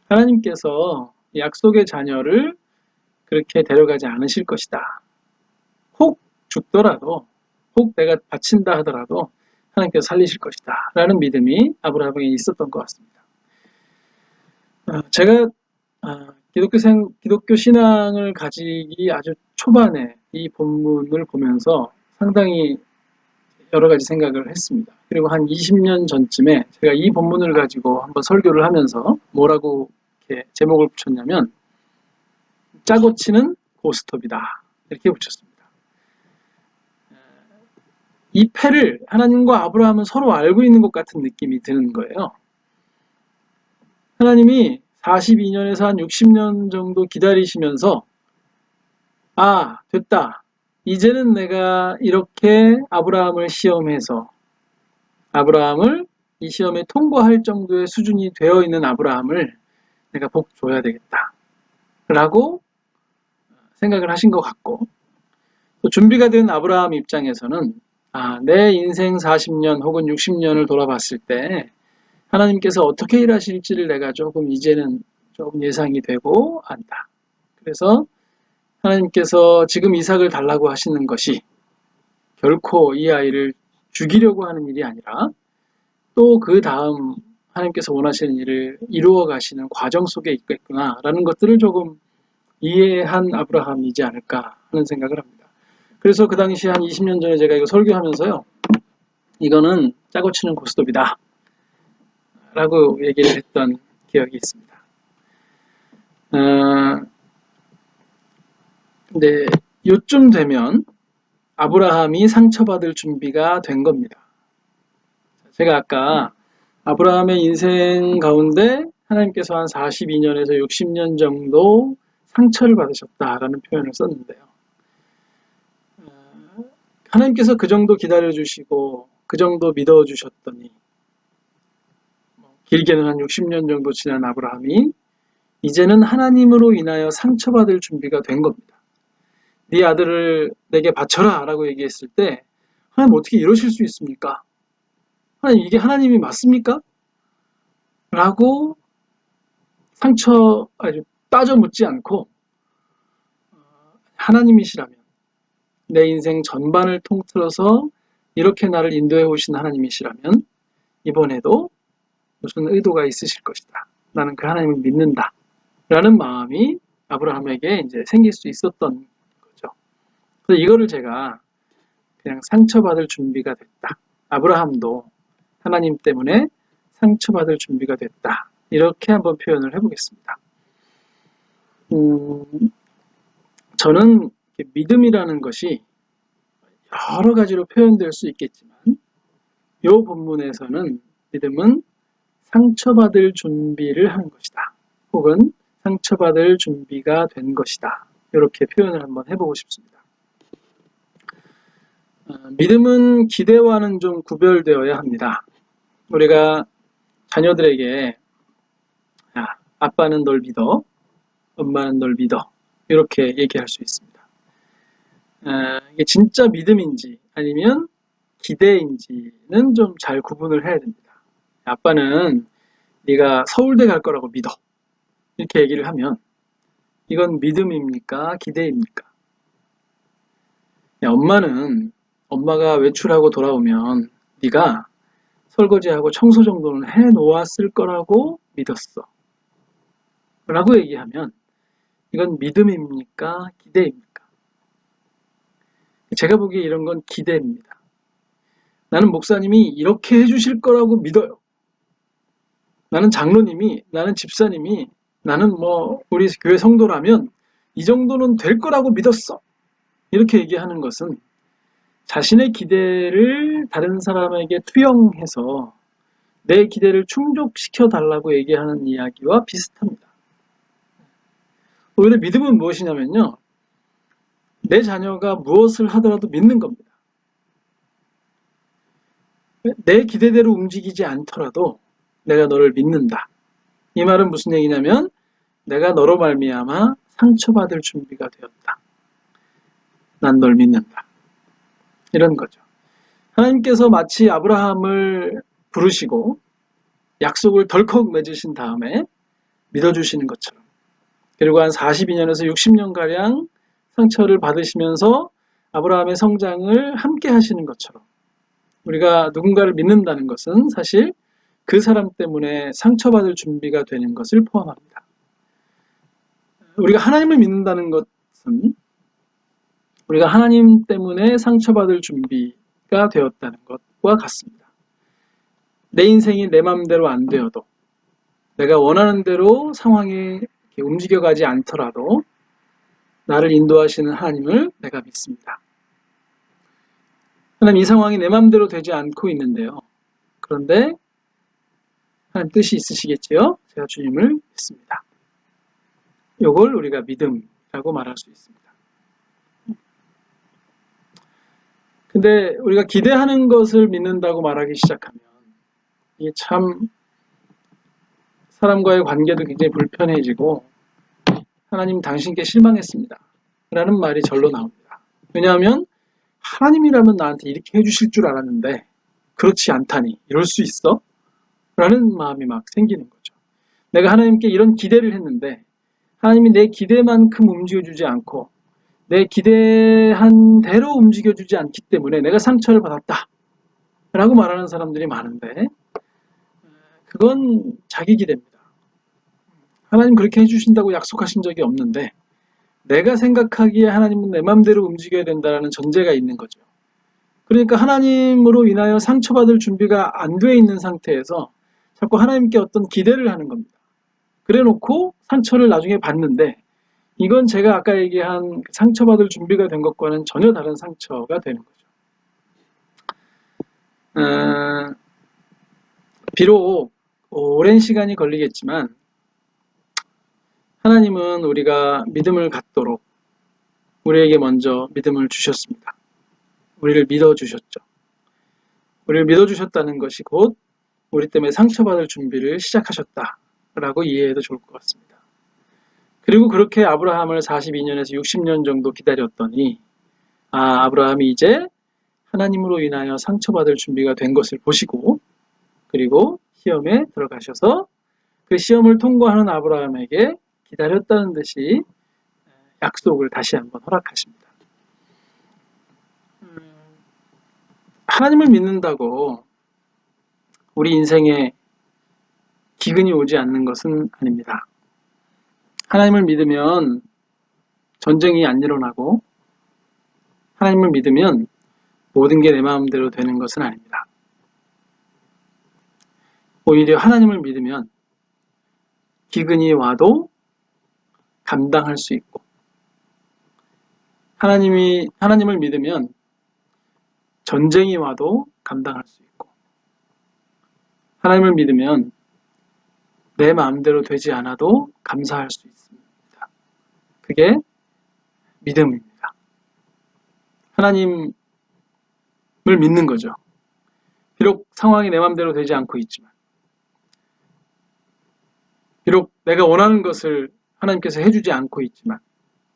Speaker 7: 하나님께서 약속의 자녀를 그렇게 데려가지 않으실 것이다. 혹 죽더라도, 혹 내가 바친다 하더라도 하나님께서 살리실 것이다 라는 믿음이 아브라함에게 있었던 것 같습니다. 제가 기독교 신앙을 가지기 아주 초반에 이 본문을 보면서 상당히 여러 가지 생각을 했습니다. 그리고 한 20년 전쯤에 제가 이 본문을 가지고 한번 설교를 하면서 뭐라고 이렇게 제목을 붙였냐면 짜고 치는 고스톱이다 이렇게 붙였습니다. 이 패를 하나님과 아브라함은 서로 알고 있는 것 같은 느낌이 드는 거예요. 하나님이 42년에서 한 60년 정도 기다리시면서 아, 됐다. 이제는 내가 이렇게 아브라함을 시험해서 아브라함을 이 시험에 통과할 정도의 수준이 되어 있는 아브라함을 내가 복 줘야 되겠다. 라고 생각을 하신 것 같고 또 준비가 된 아브라함 입장에서는 아, 내 인생 40년 혹은 60년을 돌아봤을 때 하나님께서 어떻게 일하실지를 내가 조금 이제는 조금 예상이 되고 안다. 그래서 하나님께서 지금 이삭을 달라고 하시는 것이 결코 이 아이를 죽이려고 하는 일이 아니라 또 그 다음 하나님께서 원하시는 일을 이루어 가시는 과정 속에 있겠구나라는 것들을 조금 이해한 아브라함이지 않을까 하는 생각을 합니다. 그래서 그 당시 한 20년 전에 제가 이거 설교하면서요. 이거는 짜고 치는 고스톱이다. 라고 얘기를 했던 기억이 있습니다. 근데 요쯤 되면 아브라함이 상처받을 준비가 된 겁니다. 제가 아까 아브라함의 인생 가운데 하나님께서 한 42년에서 60년 정도 상처를 받으셨다라는 표현을 썼는데요. 하나님께서 그 정도 기다려주시고 그 정도 믿어주셨더니 길게는 한 60년 정도 지난 아브라함이 이제는 하나님으로 인하여 상처받을 준비가 된 겁니다. 네 아들을 내게 바쳐라 라고 얘기했을 때 하나님 어떻게 이러실 수 있습니까? 하나님 이게 하나님이 맞습니까? 라고 아주 따져 묻지 않고 하나님이시라면 내 인생 전반을 통틀어서 이렇게 나를 인도해 오신 하나님이시라면 이번에도 무슨 의도가 있으실 것이다. 나는 그 하나님을 믿는다. 라는 마음이 아브라함에게 이제 생길 수 있었던 거죠. 그래서 이거를 제가 그냥 상처받을 준비가 됐다. 아브라함도 하나님 때문에 상처받을 준비가 됐다. 이렇게 한번 표현을 해보겠습니다. 저는 믿음이라는 것이 여러 가지로 표현될 수 있겠지만 이 본문에서는 믿음은 상처받을 준비를 하는 것이다. 혹은 상처받을 준비가 된 것이다. 이렇게 표현을 한번 해보고 싶습니다. 믿음은 기대와는 좀 구별되어야 합니다. 우리가 자녀들에게 야, 아빠는 널 믿어, 엄마는 널 믿어 이렇게 얘기할 수 있습니다. 이게 진짜 믿음인지 아니면 기대인지는 좀 잘 구분을 해야 됩니다. 아빠는 네가 서울대 갈 거라고 믿어 이렇게 얘기를 하면 이건 믿음입니까? 기대입니까? 야, 엄마가 외출하고 돌아오면 네가 설거지하고 청소 정도는 해놓았을 거라고 믿었어 라고 얘기하면 이건 믿음입니까? 기대입니까? 제가 보기에 이런 건 기대입니다. 나는 목사님이 이렇게 해주실 거라고 믿어요. 나는 장로님이, 나는 집사님이, 나는 우리 교회 성도라면 이 정도는 될 거라고 믿었어. 이렇게 얘기하는 것은 자신의 기대를 다른 사람에게 투영해서 내 기대를 충족시켜 달라고 얘기하는 이야기와 비슷합니다. 오히려 믿음은 무엇이냐면요. 내 자녀가 무엇을 하더라도 믿는 겁니다. 내 기대대로 움직이지 않더라도 내가 너를 믿는다. 이 말은 무슨 얘기냐면 내가 너로 말미암아 상처받을 준비가 되었다. 난 널 믿는다. 이런 거죠. 하나님께서 마치 아브라함을 부르시고 약속을 덜컥 맺으신 다음에 믿어주시는 것처럼 그리고 한 42년에서 60년가량 상처를 받으시면서 아브라함의 성장을 함께 하시는 것처럼 우리가 누군가를 믿는다는 것은 사실 그 사람 때문에 상처받을 준비가 되는 것을 포함합니다. 우리가 하나님을 믿는다는 것은 우리가 하나님 때문에 상처받을 준비가 되었다는 것과 같습니다. 내 인생이 내 마음대로 안 되어도 내가 원하는 대로 상황이 이렇게 움직여가지 않더라도 나를 인도하시는 하나님을 내가 믿습니다. 하나님, 이 상황이 내 마음대로 되지 않고 있는데요. 그런데 하나님 뜻이 있으시겠지요? 제가 주님을 믿습니다. 이걸 우리가 믿음이라고 말할 수 있습니다. 근데 우리가 기대하는 것을 믿는다고 말하기 시작하면 이게 참 사람과의 관계도 굉장히 불편해지고 하나님 당신께 실망했습니다 라는 말이 절로 나옵니다. 왜냐하면 하나님이라면 나한테 이렇게 해주실 줄 알았는데 그렇지 않다니 이럴 수 있어? 라는 마음이 막 생기는 거죠. 내가 하나님께 이런 기대를 했는데 하나님이 내 기대만큼 움직여주지 않고 내 기대한 대로 움직여주지 않기 때문에 내가 상처를 받았다 라고 말하는 사람들이 많은데 그건 자기 기대입니다. 하나님 그렇게 해주신다고 약속하신 적이 없는데 내가 생각하기에 하나님은 내 마음대로 움직여야 된다는 전제가 있는 거죠. 그러니까 하나님으로 인하여 상처받을 준비가 안 돼 있는 상태에서 자꾸 하나님께 어떤 기대를 하는 겁니다. 그래 놓고 상처를 나중에 받는데 이건 제가 아까 얘기한 상처받을 준비가 된 것과는 전혀 다른 상처가 되는 거죠. 비록 오랜 시간이 걸리겠지만 하나님은 우리가 믿음을 갖도록 우리에게 먼저 믿음을 주셨습니다. 우리를 믿어주셨죠. 우리를 믿어주셨다는 것이 곧 우리 때문에 상처받을 준비를 시작하셨다라고 이해해도 좋을 것 같습니다. 그리고 그렇게 아브라함을 42년에서 60년 정도 기다렸더니 아브라함이 이제 하나님으로 인하여 상처받을 준비가 된 것을 보시고 그리고 시험에 들어가셔서 그 시험을 통과하는 아브라함에게 기다렸다는 듯이 약속을 다시 한번 허락하십니다. 하나님을 믿는다고 우리 인생에 기근이 오지 않는 것은 아닙니다. 하나님을 믿으면 전쟁이 안 일어나고 하나님을 믿으면 모든 게 내 마음대로 되는 것은 아닙니다. 오히려 하나님을 믿으면 기근이 와도 감당할 수 있고 하나님을 믿으면 전쟁이 와도 감당할 수 있고 하나님을 믿으면 내 마음대로 되지 않아도 감사할 수 있습니다. 그게 믿음입니다. 하나님을 믿는 거죠. 비록 상황이 내 마음대로 되지 않고 있지만 비록 내가 원하는 것을 하나님께서 해주지 않고 있지만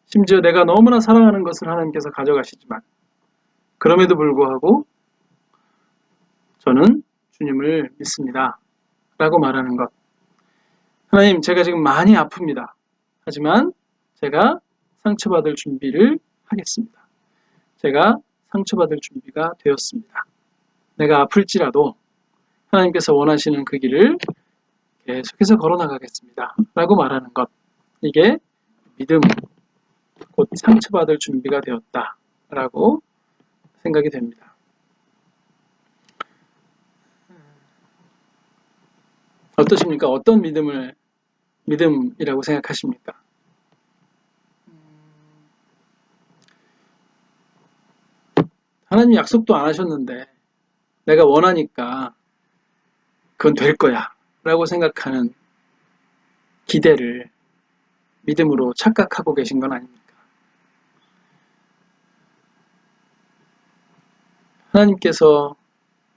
Speaker 7: 심지어 내가 너무나 사랑하는 것을 하나님께서 가져가시지만 그럼에도 불구하고 저는 주님을 믿습니다 라고 말하는 것. 하나님, 제가 지금 많이 아픕니다. 하지만 제가 상처받을 준비를 하겠습니다. 제가 상처받을 준비가 되었습니다. 내가 아플지라도 하나님께서 원하시는 그 길을 계속해서 걸어나가겠습니다 라고 말하는 것. 이게 믿음, 곧 상처받을 준비가 되었다 라고 생각이 됩니다. 어떠십니까? 어떤 믿음이라고 생각하십니까? 하나님 약속도 안 하셨는데 내가 원하니까 그건 될 거야 라고 생각하는 기대를 믿음으로 착각하고 계신 건 아닙니까? 하나님께서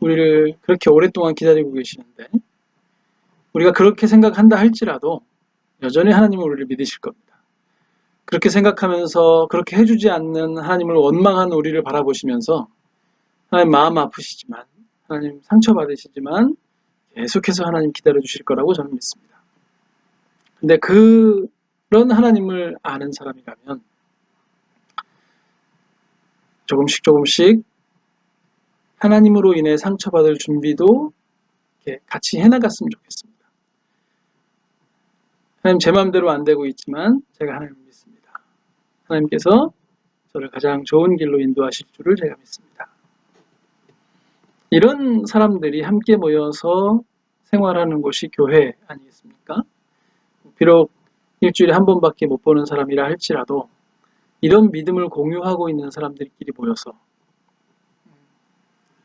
Speaker 7: 우리를 그렇게 오랫동안 기다리고 계시는데 우리가 그렇게 생각한다 할지라도 여전히 하나님은 우리를 믿으실 겁니다. 그렇게 생각하면서 그렇게 해주지 않는 하나님을 원망하는 우리를 바라보시면서 하나님 마음 아프시지만 하나님 상처받으시지만 계속해서 하나님 기다려주실 거라고 저는 믿습니다. 근데 그런 하나님을 아는 사람이라면 조금씩 하나님으로 인해 상처받을 준비도 이렇게 같이 해나갔으면 좋겠습니다. 하나님 제 마음대로 안 되고 있지만 제가 하나님을 믿습니다. 하나님께서 저를 가장 좋은 길로 인도하실 줄을 제가 믿습니다. 이런 사람들이 함께 모여서 생활하는 곳이 교회 아니겠습니까? 비록 일주일에 한 번밖에 못 보는 사람이라 할지라도 이런 믿음을 공유하고 있는 사람들끼리 모여서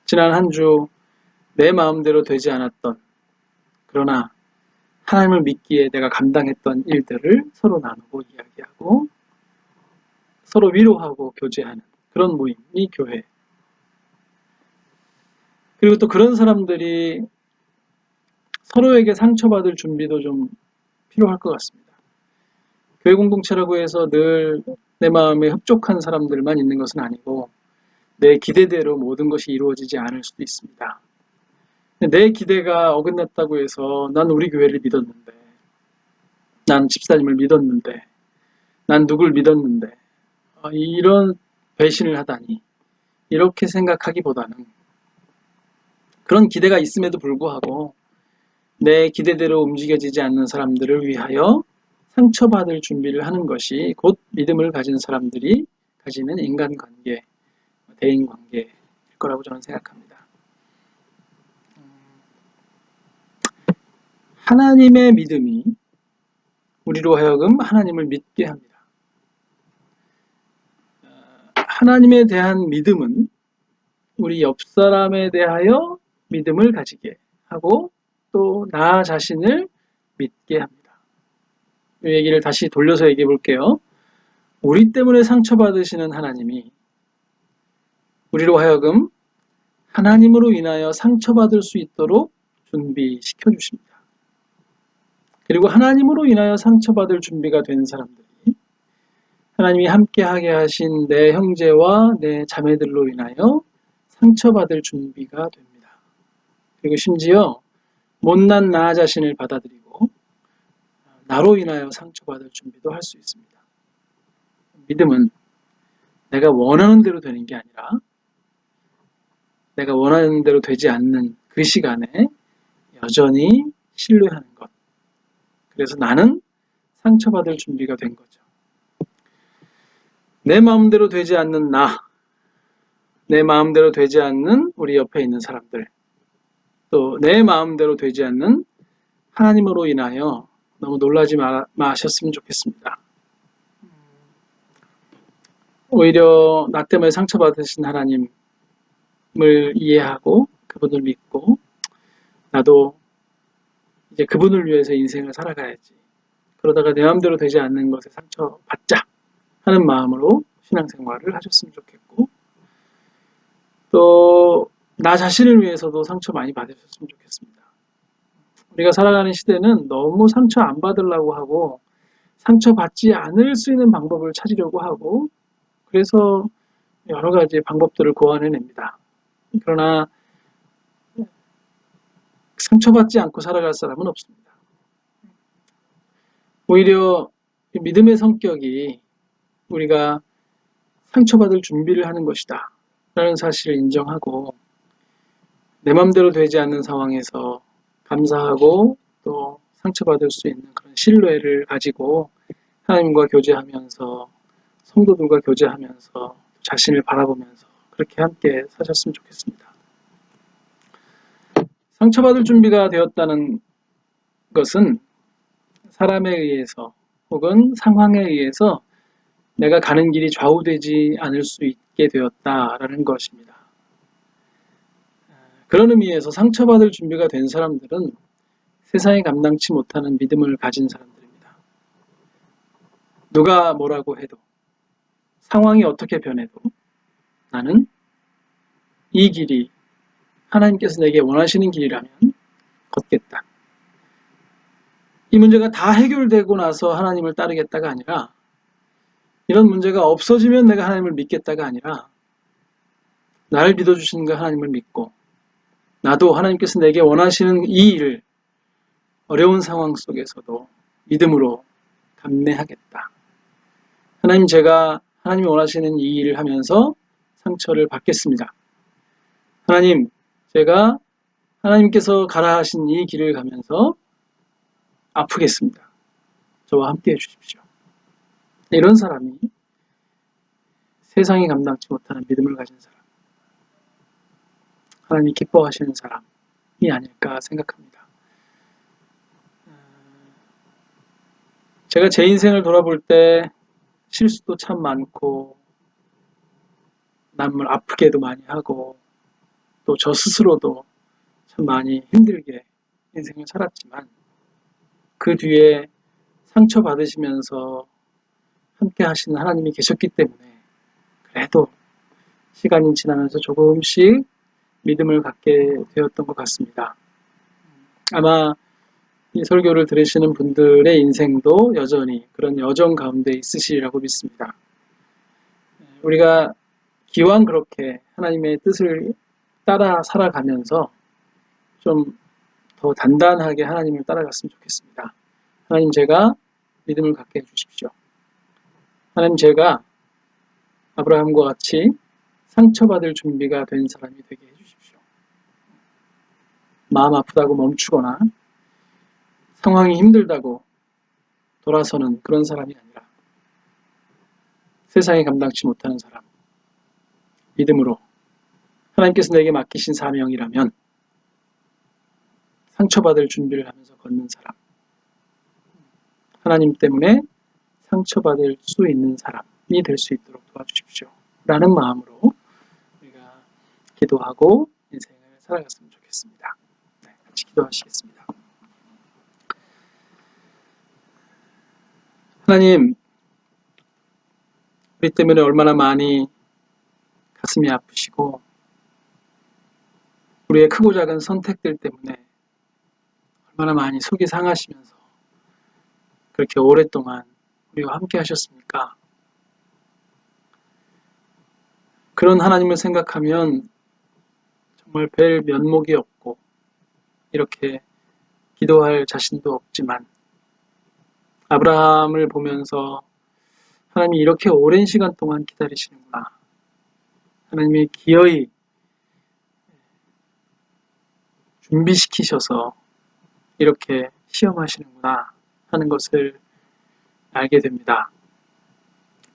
Speaker 7: 지난 한 주 내 마음대로 되지 않았던, 그러나 하나님을 믿기에 내가 감당했던 일들을 서로 나누고 이야기하고 서로 위로하고 교제하는 그런 모임이 교회. 그리고 또 그런 사람들이 서로에게 상처받을 준비도 좀 필요할 것 같습니다. 교회 공동체라고 해서 늘 내 마음에 흡족한 사람들만 있는 것은 아니고 내 기대대로 모든 것이 이루어지지 않을 수도 있습니다. 내 기대가 어긋났다고 해서 난 우리 교회를 믿었는데, 난 집사님을 믿었는데, 난 누굴 믿었는데 이런 배신을 하다니, 이렇게 생각하기보다는 그런 기대가 있음에도 불구하고 내 기대대로 움직여지지 않는 사람들을 위하여 상처받을 준비를 하는 것이 곧 믿음을 가진 사람들이 가지는 인간관계, 대인관계일 거라고 저는 생각합니다. 하나님의 믿음이 우리로 하여금 하나님을 믿게 합니다. 하나님에 대한 믿음은 우리 옆 사람에 대하여 믿음을 가지게 하고 또 나 자신을 믿게 합니다. 이 얘기를 다시 돌려서 얘기해 볼게요. 우리 때문에 상처받으시는 하나님이 우리로 하여금 하나님으로 인하여 상처받을 수 있도록 준비시켜 주십니다. 그리고 하나님으로 인하여 상처받을 준비가 된 사람들이 하나님이 함께하게 하신 내 형제와 내 자매들로 인하여 상처받을 준비가 됩니다. 그리고 심지어 못난 나 자신을 받아들이고 나로 인하여 상처받을 준비도 할 수 있습니다. 믿음은 내가 원하는 대로 되는 게 아니라 내가 원하는 대로 되지 않는 그 시간에 여전히 신뢰하는 것. 그래서 나는 상처받을 준비가 된 거죠. 내 마음대로 되지 않는 나, 내 마음대로 되지 않는 우리 옆에 있는 사람들, 또 내 마음대로 되지 않는 하나님으로 인하여 너무 놀라지 마셨으면 좋겠습니다. 오히려 나 때문에 상처받으신 하나님을 이해하고 그분을 믿고 나도 이제 그분을 위해서 인생을 살아가야지. 그러다가 내 마음대로 되지 않는 것에 상처받자 하는 마음으로 신앙생활을 하셨으면 좋겠고 또 나 자신을 위해서도 상처 많이 받으셨으면 좋겠습니다. 우리가 살아가는 시대는 너무 상처 안 받으려고 하고 상처받지 않을 수 있는 방법을 찾으려고 하고 그래서 여러 가지 방법들을 고안해냅니다. 그러나 상처받지 않고 살아갈 사람은 없습니다. 오히려 믿음의 성격이 우리가 상처받을 준비를 하는 것이다 라는 사실을 인정하고 내 맘대로 되지 않는 상황에서 감사하고 또 상처받을 수 있는 그런 신뢰를 가지고 하나님과 교제하면서 성도들과 교제하면서 자신을 바라보면서 그렇게 함께 사셨으면 좋겠습니다. 상처받을 준비가 되었다는 것은 사람에 의해서 혹은 상황에 의해서 내가 가는 길이 좌우되지 않을 수 있게 되었다라는 것입니다. 그런 의미에서 상처받을 준비가 된 사람들은 세상이 감당치 못하는 믿음을 가진 사람들입니다. 누가 뭐라고 해도 상황이 어떻게 변해도 나는 이 길이 하나님께서 내게 원하시는 길이라면 걷겠다. 이 문제가 다 해결되고 나서 하나님을 따르겠다가 아니라 이런 문제가 없어지면 내가 하나님을 믿겠다가 아니라 나를 믿어주시는 그 하나님을 믿고 나도 하나님께서 내게 원하시는 이 일을 어려운 상황 속에서도 믿음으로 감내하겠다. 하나님, 제가 하나님이 원하시는 이 일을 하면서 상처를 받겠습니다. 하나님, 제가 하나님께서 가라 하신 이 길을 가면서 아프겠습니다. 저와 함께 해주십시오. 이런 사람이 세상이 감당치 못하는 믿음을 가진 사람. 하나님이 기뻐하시는 사람이 아닐까 생각합니다. 제가 제 인생을 돌아볼 때 실수도 참 많고 남을 아프게도 많이 하고 또 저 스스로도 참 많이 힘들게 인생을 살았지만 그 뒤에 상처받으시면서 함께 하시는 하나님이 계셨기 때문에 그래도 시간이 지나면서 조금씩 믿음을 갖게 되었던 것 같습니다. 아마 이 설교를 들으시는 분들의 인생도 여전히 그런 여정 가운데 있으시리라고 믿습니다. 우리가 기왕 그렇게 하나님의 뜻을 따라 살아가면서 좀 더 단단하게 하나님을 따라갔으면 좋겠습니다. 하나님, 제가 믿음을 갖게 해주십시오. 하나님, 제가 아브라함과 같이 상처받을 준비가 된 사람이 되게 해주십시오. 마음 아프다고 멈추거나 상황이 힘들다고 돌아서는 그런 사람이 아니라 세상에 감당치 못하는 사람, 믿음으로 하나님께서 내게 맡기신 사명이라면 상처받을 준비를 하면서 걷는 사람, 하나님 때문에 상처받을 수 있는 사람이 될 수 있도록 도와주십시오 라는 마음으로 우리가 기도하고 인생을 살아갔으면 좋겠습니다. 네, 같이 기도하시겠습니다. 하나님, 우리 때문에 얼마나 많이 가슴이 아프시고 우리의 크고 작은 선택들 때문에 얼마나 많이 속이 상하시면서 그렇게 오랫동안 우리와 함께 하셨습니까? 그런 하나님을 생각하면 정말 뵐 면목이 없고 이렇게 기도할 자신도 없지만 아브라함을 보면서 하나님이 이렇게 오랜 시간 동안 기다리시는구나. 하나님이 기어이 준비시키셔서 이렇게 시험하시는구나 하는 것을 알게 됩니다.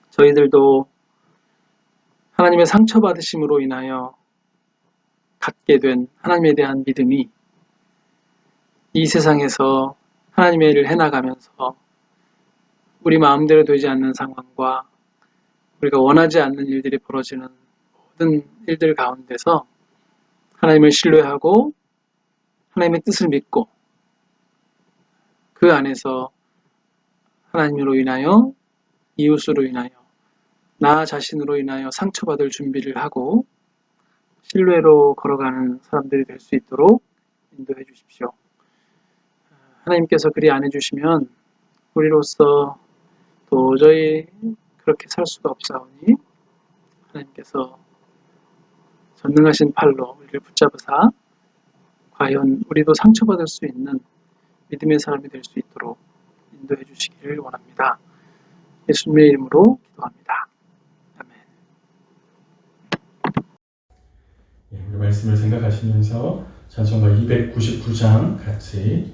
Speaker 7: 저희들도 하나님의 상처받으심으로 인하여 갖게 된 하나님에 대한 믿음이 이 세상에서 하나님의 일을 해나가면서 우리 마음대로 되지 않는 상황과 우리가 원하지 않는 일들이 벌어지는 모든 일들 가운데서 하나님을 신뢰하고 하나님의 뜻을 믿고 그 안에서 하나님으로 인하여 이웃으로 인하여 나 자신으로 인하여 상처받을 준비를 하고 신뢰로 걸어가는 사람들이 될 수 있도록 인도해 주십시오. 하나님께서 그리 안 해주시면 우리로서 도저히 그렇게 살 수가 없사오니 하나님께서 전능하신 팔로 우리를 붙잡으사 과연 우리도 상처받을 수 있는 믿음의 사람이 될 수 있도록 인도해 주시기를 원합니다. 예수님의 이름으로 기도합니다. 아멘.
Speaker 1: 예, 우리 말씀을 생각하시면서 찬송가 299장 같이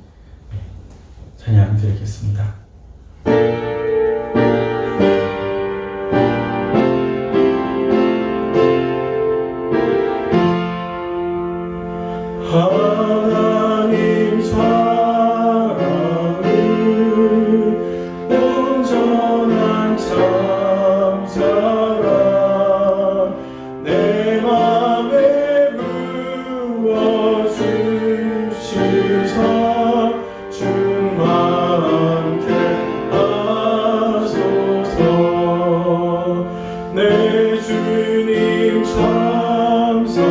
Speaker 1: 찬양 드리겠습니다. 하나님 사랑은 온전한 참사랑 내 맘에 부어주시사 주와 함께 하소서. 내 주님 참사랑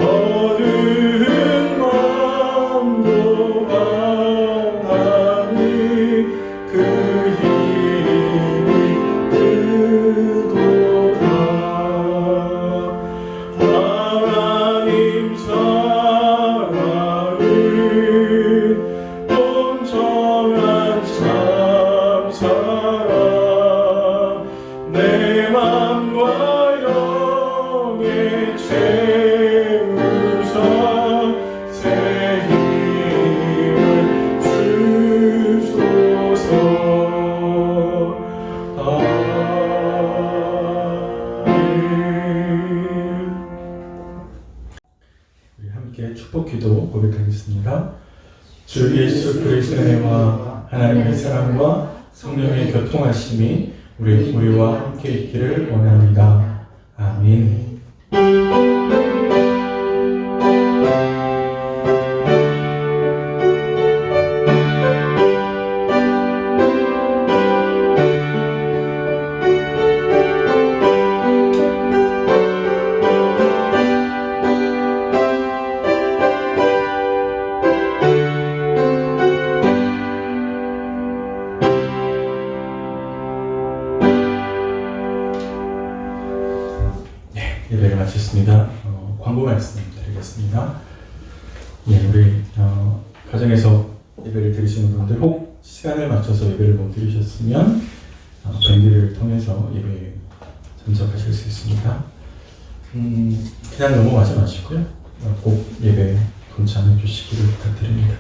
Speaker 1: 그치며 온전한 참사랑 내 맘과 영에 채우사 새 힘을 주소서. 우리 함께 축복기도 고백하겠습니다. 주 예수 그리스도의 은혜와 하나님의 사랑과 성령의 교통하심이 우리와 함께 있기를 원합니다. 아멘. 예배를 마쳤습니다. 광고 말씀 드리겠습니다. 예, 우리 가정에서 예배를 드리시는 분들 혹 시간을 맞춰서 예배를 못 드리셨으면 밴드를 통해서 예배에 참석하실 수 있습니다. 그냥 넘어가지 마시고요. 꼭 예배에 동참해 주시기를 부탁드립니다.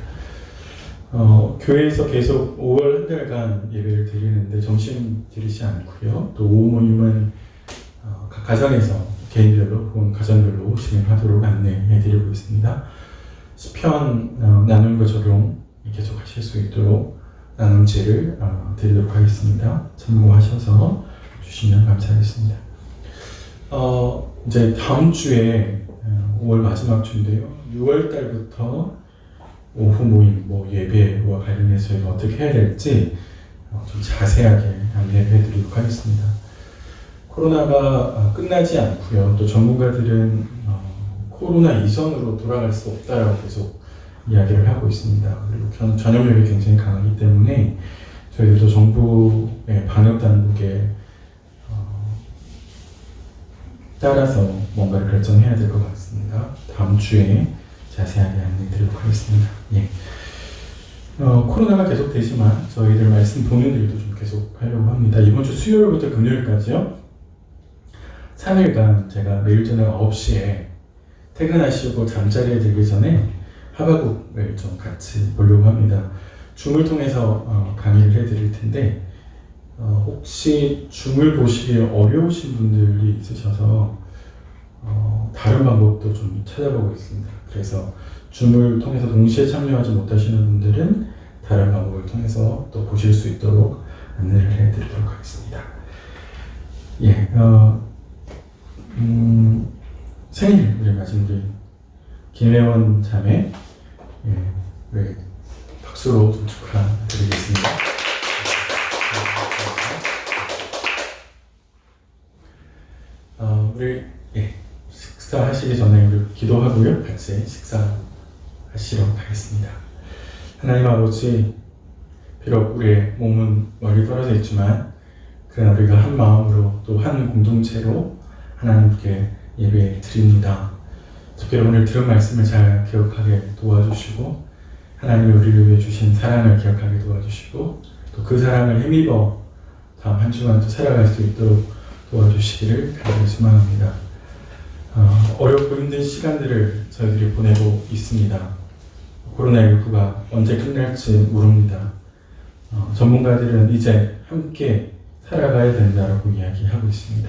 Speaker 1: 교회에서 계속 5월 한 달간 예배를 드리는데 점심 드리지 않고요. 또 오후 모임은 각 가정에서 개인별로 혹은 가정별로 진행하도록 안내해드리고 있습니다. 시편 나눔과 적용 계속 하실 수 있도록 나눔지를 드리도록 하겠습니다. 참고하셔서 주시면 감사하겠습니다. 이제 다음 주에 5월 마지막 주인데요. 6월 달부터 오후 모임, 예배와 관련해서 저희가 어떻게 해야 될지 좀 자세하게 안내를 해드리도록 하겠습니다. 코로나가 끝나지 않고요. 또 전문가들은 코로나 이전으로 돌아갈 수 없다라고 계속 이야기를 하고 있습니다. 그리고 전염력이 굉장히 강하기 때문에 저희들도 정부의 방역 당국에 따라서 뭔가를 결정해야 될 것 같습니다. 다음 주에 자세하게 안내드리도록 하겠습니다. 예. 코로나가 계속되지만 저희들 말씀 봉헌들도 좀 계속 하려고 합니다. 이번 주 수요일부터 금요일까지요. 3일간 제가 매일 저녁 9시에 퇴근하시고 잠자리에 들기 전에 하바국을 좀 같이 보려고 합니다. 줌을 통해서 강의를 해드릴 텐데 혹시 줌을 보시기 어려우신 분들이 있으셔서 다른 방법도 좀 찾아보고 있습니다. 그래서 줌을 통해서 동시에 참여하지 못하시는 분들은 다른 방법을 통해서 또 보실 수 있도록 안내를 해드리도록 하겠습니다. 예, 생일 우리 마지막에 김혜원 자매, 예, 우리 박수로 좀 축하드리겠습니다. 우리 식사하시기 전에 우리 기도하고요. 같이 식사하시러 가겠습니다. 하나님 아버지, 비록 우리의 몸은 멀리 떨어져 있지만 그러나 우리가 한 마음으로 또 한 공동체로 하나님께 예배 드립니다. 특별히 오늘 들은 말씀을 잘 기억하게 도와주시고 하나님이 우리를 위해 주신 사랑을 기억하게 도와주시고 또 그 사랑을 힘입어 다음 한 주간도 살아갈 수 있도록 도와주시기를 간절히 소망합니다. 어렵고 힘든 시간들을 저희들이 보내고 있습니다. 코로나19가 언제 끝날지 모릅니다. 전문가들은 이제 함께 살아가야 된다라고 이야기하고 있습니다.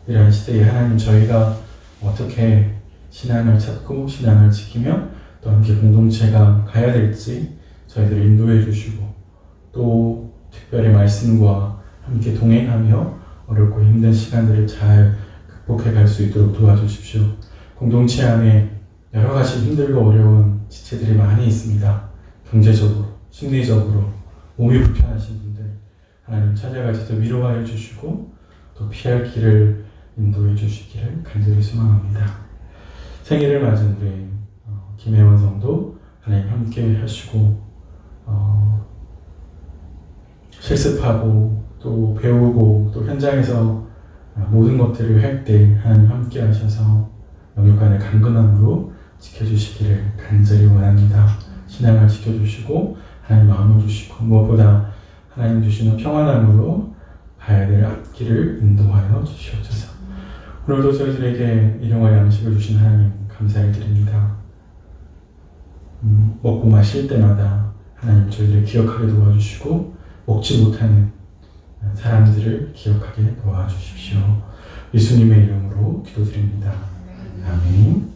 Speaker 1: 이러한 시대에 하나님, 저희가 어떻게 신앙을 찾고 신앙을 지키며 또 함께 공동체가 가야 될지 저희들을 인도해 주시고 또 특별히 말씀과 함께 동행하며 어렵고 힘든 시간들을 잘 극복해 갈 수 있도록 도와주십시오. 공동체 안에 여러 가지 힘들고 어려운 지체들이 많이 있습니다. 경제적으로, 심리적으로, 몸이 불편하신 분들 하나님 찾아가셔서 위로하여 주시고 또 피할 길을 인도해 주시기를 간절히 소망합니다. 생일을 맞은 우리 김혜원 성도 하나님 함께 하시고 실습하고 또 배우고 또 현장에서 모든 것들을 할 때 하나님 함께 하셔서 영육간의 강건함으로 지켜주시기를 간절히 원합니다. 신앙을 지켜주시고 하나님 마음을 주시고 무엇보다 하나님 주시는 평안함으로 가야 될 앞길을 인도하여 주시옵소서. 오늘도 저희들에게 일용할 양식을 주신 하나님 감사를 드립니다. 먹고 마실 때마다 하나님 저희들을 기억하게 도와주시고 먹지 못하는 사람들을 기억하게 도와주십시오. 예수님의 이름으로 기도드립니다. 아멘.